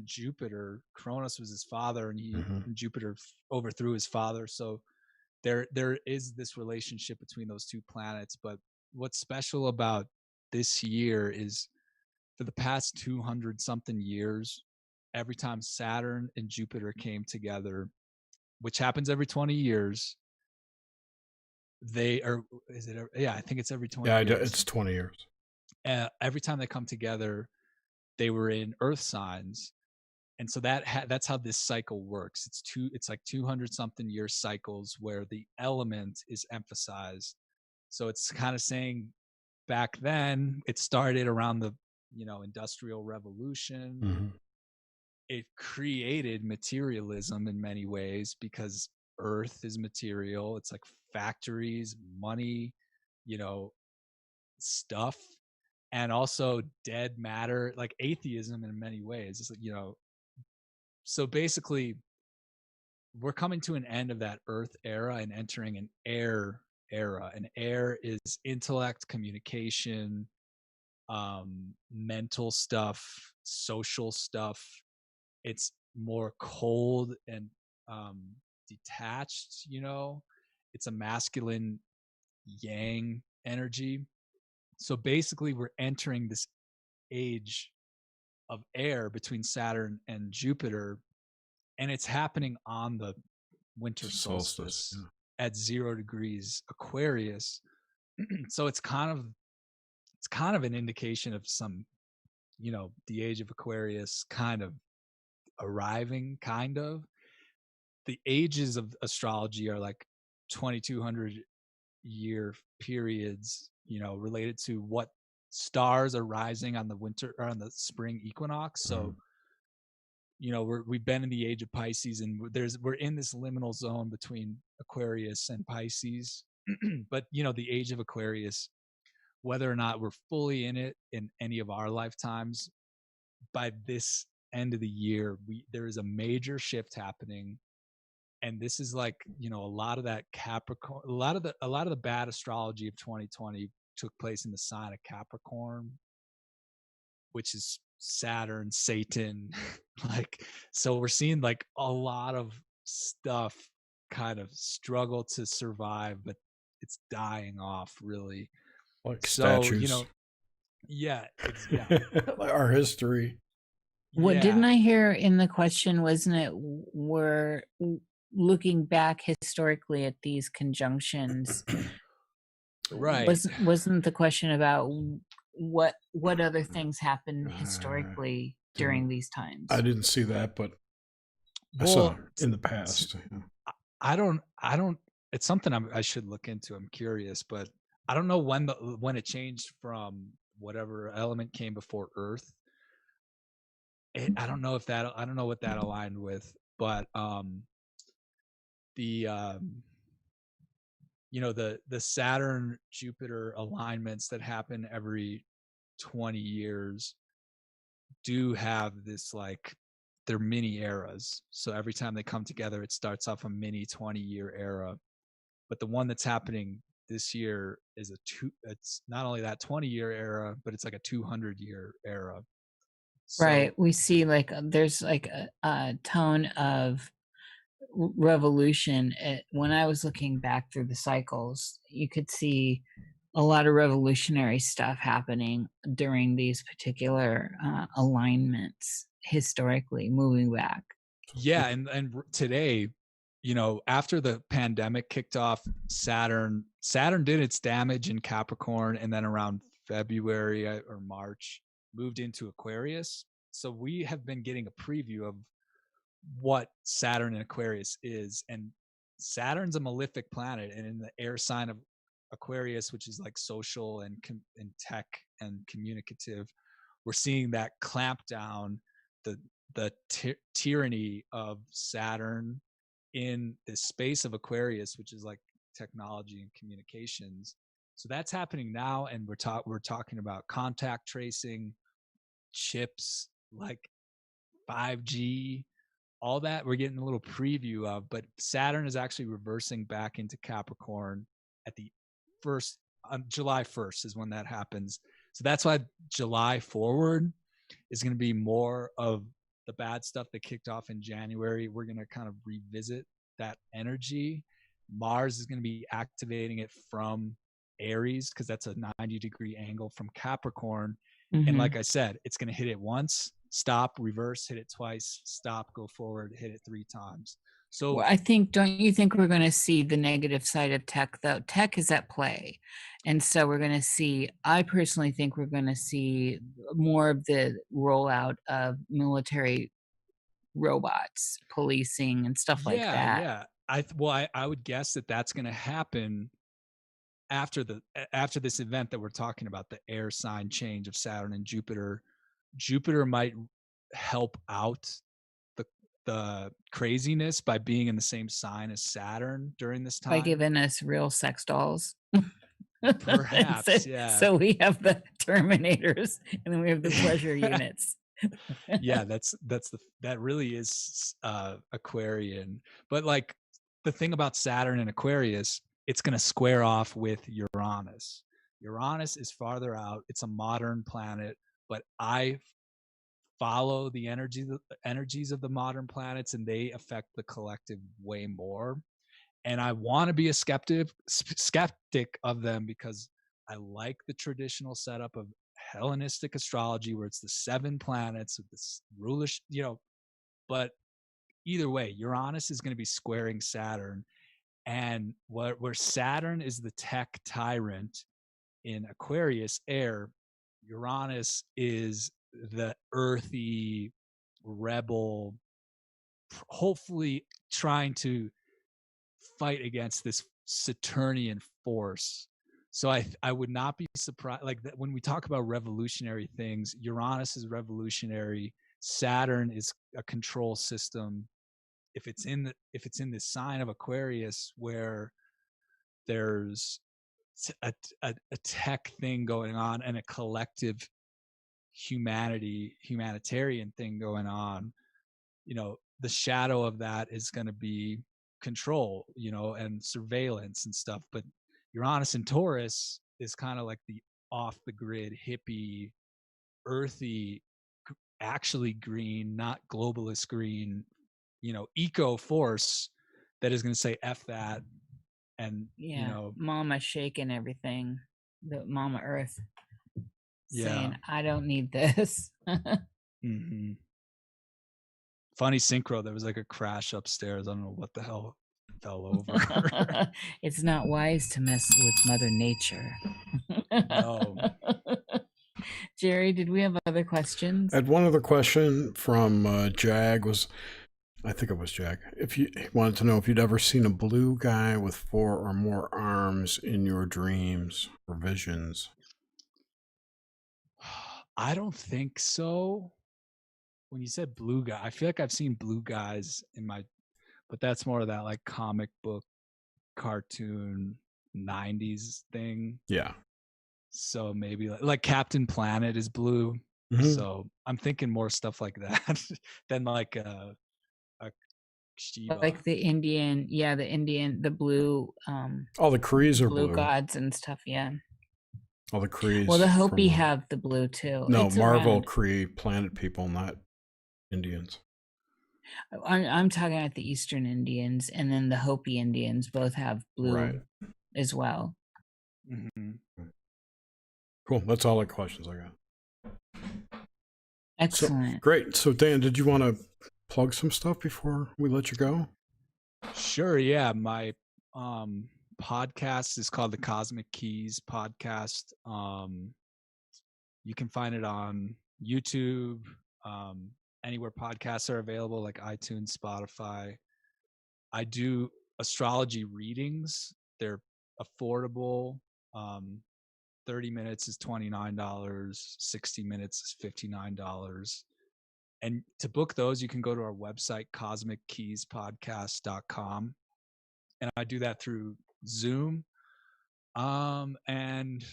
Jupiter. Kronos was his father, and and Jupiter overthrew his father. So there is this relationship between those two planets. But what's special about this year is for the past 200 something years, every time Saturn and Jupiter came together, which happens every 20 years, I think it's every 20 years. Yeah, it's 20 years. Every time they come together, they were in Earth signs. And so that's how this cycle works. It's like 200 something year cycles where the element is emphasized. So it's kind of saying back then it started around the, Industrial Revolution. It created materialism in many ways because Earth is material. It's like factories, money, stuff, and also dead matter, like atheism in many ways. It's like, so basically we're coming to an end of that Earth era and entering an air era. And air is intellect, communication, mental stuff, social stuff. It's more cold and detached, it's a masculine yang energy. So basically we're entering this age of air between Saturn and Jupiter, and it's happening on the winter solstice at 0 degrees Aquarius. So it's kind of an indication of some, the age of Aquarius kind of arriving, kind of. The ages of astrology are like 2200 year periods, related to what stars are rising on the winter or on the spring equinox. So, we've been in the age of Pisces, and we're in this liminal zone between Aquarius and Pisces. But the age of Aquarius, whether or not we're fully in it in any of our lifetimes, by this end of the year, there is a major shift happening. And this is like, a lot of that Capricorn, a lot of the bad astrology of 2020 took place in the sign of Capricorn, which is Saturn, Satan. Like, so we're seeing like a lot of stuff kind of struggle to survive, but it's dying off, really. Like So, statues. yeah. Like our history. What didn't I hear in the question? Wasn't it we're looking back historically at these conjunctions? Right. Wasn't the question about what other things happened historically during these times? I didn't see that, but I saw in the past. I don't. It's something I should look into. I'm curious, but I don't know when it changed from whatever element came before Earth. I don't know what that aligned with, but the Saturn Jupiter alignments that happen every 20 years do have this, like, they're mini eras. So every time they come together, it starts off a mini 20-year era. But the one that's happening this year is it's not only that 20-year era, but it's like a 200-year era. So, right. We see like there's like a tone of revolution. When I was looking back through the cycles, you could see a lot of revolutionary stuff happening during these particular alignments historically, moving back. Yeah, and today, after the pandemic kicked off, Saturn did its damage in Capricorn, and then around February or March moved into Aquarius. So we have been getting a preview of what Saturn in Aquarius is, and Saturn's a malefic planet, and in the air sign of Aquarius, which is like social and tech and communicative, we're seeing that clamp down the tyranny of Saturn in this space of Aquarius, which is like technology and communications. So that's happening now, and we're talking about contact tracing, chips, like 5G, all that we're getting a little preview of. But Saturn is actually reversing back into Capricorn at the July 1st is when that happens. So that's why July forward is going to be more of the bad stuff that kicked off in January. We're going to kind of revisit that energy. Mars is going to be activating it from Aries, because that's a 90-degree angle from Capricorn. And like I said, it's going to hit it once, stop, reverse, hit it twice, stop, go forward, hit it 3 times. So well, don't you think we're going to see the negative side of tech, though? Tech is at play. And so we're going to see, I personally think we're going to see more of the rollout of military robots, policing and stuff like that. Yeah. I would guess that that's going to happen after this event that we're talking about, the air sign change of Saturn and Jupiter. Jupiter might help out the craziness by being in the same sign as Saturn during this time. By giving us real sex dolls. Perhaps, yeah. So we have the Terminators, and then we have the pleasure units. Yeah, that really is Aquarian. But like, the thing about Saturn and Aquarius, it's going to square off with Uranus. Uranus is farther out. It's a modern planet, but I follow the energies of the modern planets, and they affect the collective way more. And I want to be a skeptic of them, because I like the traditional setup of Hellenistic astrology, where it's the 7 planets with this rulish, but either way, Uranus is going to be squaring Saturn. And where Saturn is the tech tyrant in Aquarius air, Uranus is the earthy rebel hopefully trying to fight against this Saturnian force. So I would not be surprised, like that when we talk about revolutionary things, Uranus is revolutionary, Saturn is a control system. If it's in the sign of Aquarius, where there's a tech thing going on and a collective humanitarian thing going on, the shadow of that is going to be control, and surveillance and stuff. But Uranus and Taurus is kind of like the off the grid, hippie, earthy, actually green, not globalist green, eco force that is going to say F that. And, Mama shaking everything, the Mama Earth saying, yeah, I don't need this. mm-hmm. Funny synchro. There was like a crash upstairs. I don't know what the hell fell over. It's not wise to mess with Mother Nature. No. Jerry, did we have other questions? I had one other question from Jag. I think it was Jag. He wanted to know if you'd ever seen a blue guy with 4 or more arms in your dreams or visions. I don't think so. When you said blue guy, I feel like I've seen blue guys but that's more of that like comic book, cartoon, 90s thing. Yeah. So maybe like Captain Planet is blue. Mm-hmm. So I'm thinking more stuff like that than like a Shiva. Like the Indian, the blue. All the Krees are blue gods and stuff, yeah. All the Krees. Well, the Hopi have the blue too. No, it's Marvel Kree planet people, not Indians. I'm talking about the Eastern Indians, and then the Hopi Indians both have blue as well. Mm-hmm. Cool. That's all the questions I got. Excellent. So, great. So, Dan, did you want to plug some stuff before we let you go? Sure. Yeah. My podcast is called the Cosmic Keys Podcast. You can find it on YouTube, anywhere podcasts are available, like iTunes, Spotify. I do astrology readings. They're affordable. 30 minutes is $29. 60 minutes is $59. And to book those, you can go to our website, cosmickeyspodcast.com. And I do that through Zoom. And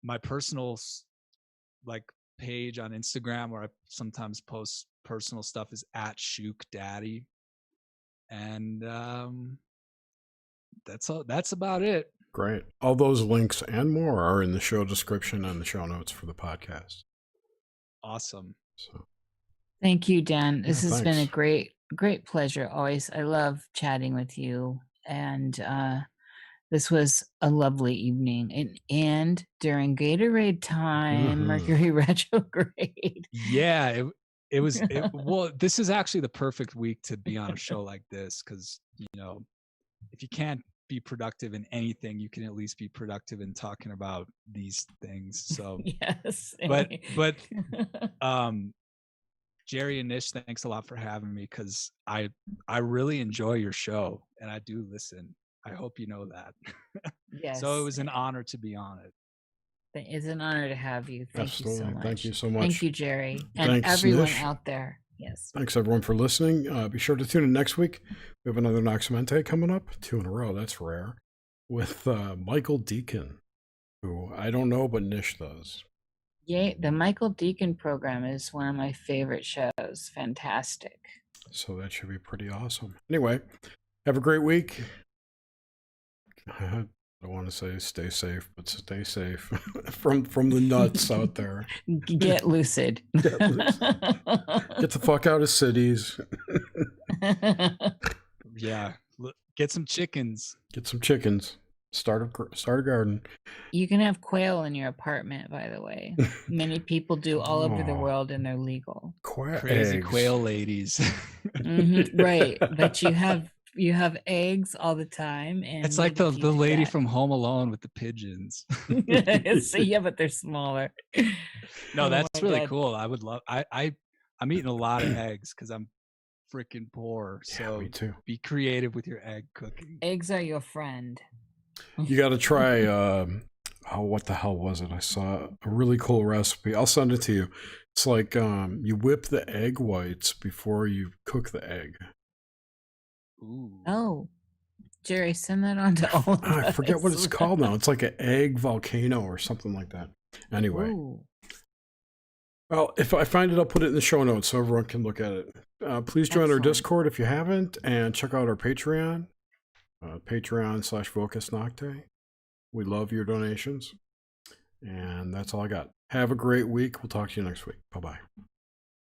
my personal page on Instagram, where I sometimes post personal stuff, is @ShukDaddy. And that's about it. Great. All those links and more are in the show description and the show notes for the podcast. Awesome. So, thank you, Dan. This has been a great pleasure. Always, I love chatting with you, and this was a lovely evening. And during Gatorade time, Mercury retrograde. Yeah, it was. Well, this is actually the perfect week to be on a show like this, because if you can't be productive in anything, you can at least be productive in talking about these things. So yes. But Jerry and Nish, thanks a lot for having me, because I really enjoy your show and I do listen. I hope you know that. Yes. So it was an honor to be on it. It's an honor to have you. Thank you so much. Thank you so much. Thank you, Jerry, and everyone out there. Yes. Thanks everyone for listening. Be sure to tune in next week. We have another Nox Mente coming up, 2 in a row. That's rare. With Michael Deacon, who I don't know, but Nish does. Yeah, the Michael Deacon program is one of my favorite shows. Fantastic. So that should be pretty awesome. Anyway, have a great week. I don't want to say stay safe, but stay safe from the nuts out there. Get lucid. Get the fuck out of cities. Yeah, get some chickens. Get some chickens. Start a garden. You can have quail in your apartment, by the way. Many people do all over the world, and they're legal. Crazy quail ladies. Right, but you have eggs all the time, and it's like the lady from Home Alone with the pigeons. So, yeah, but they're smaller. No, that's really cool. I would love. I'm eating a lot of eggs because I'm freaking poor. Yeah, So me too. be creative with your egg cooking. Eggs are your friend. You got to try, what the hell was it? I saw a really cool recipe. I'll send it to you. It's like you whip the egg whites before you cook the egg. Ooh. Oh, Jerry, send that on to all of us. I forget what it's called now. It's like an egg volcano or something like that. Anyway. Ooh. Well, if I find it, I'll put it in the show notes so everyone can look at it. Please join our Excellent. Discord if you haven't, and check out our Patreon, Patreon/Vocus Nocte. We love your donations. And that's all I got. Have a great week. We'll talk to you next week. Bye-bye.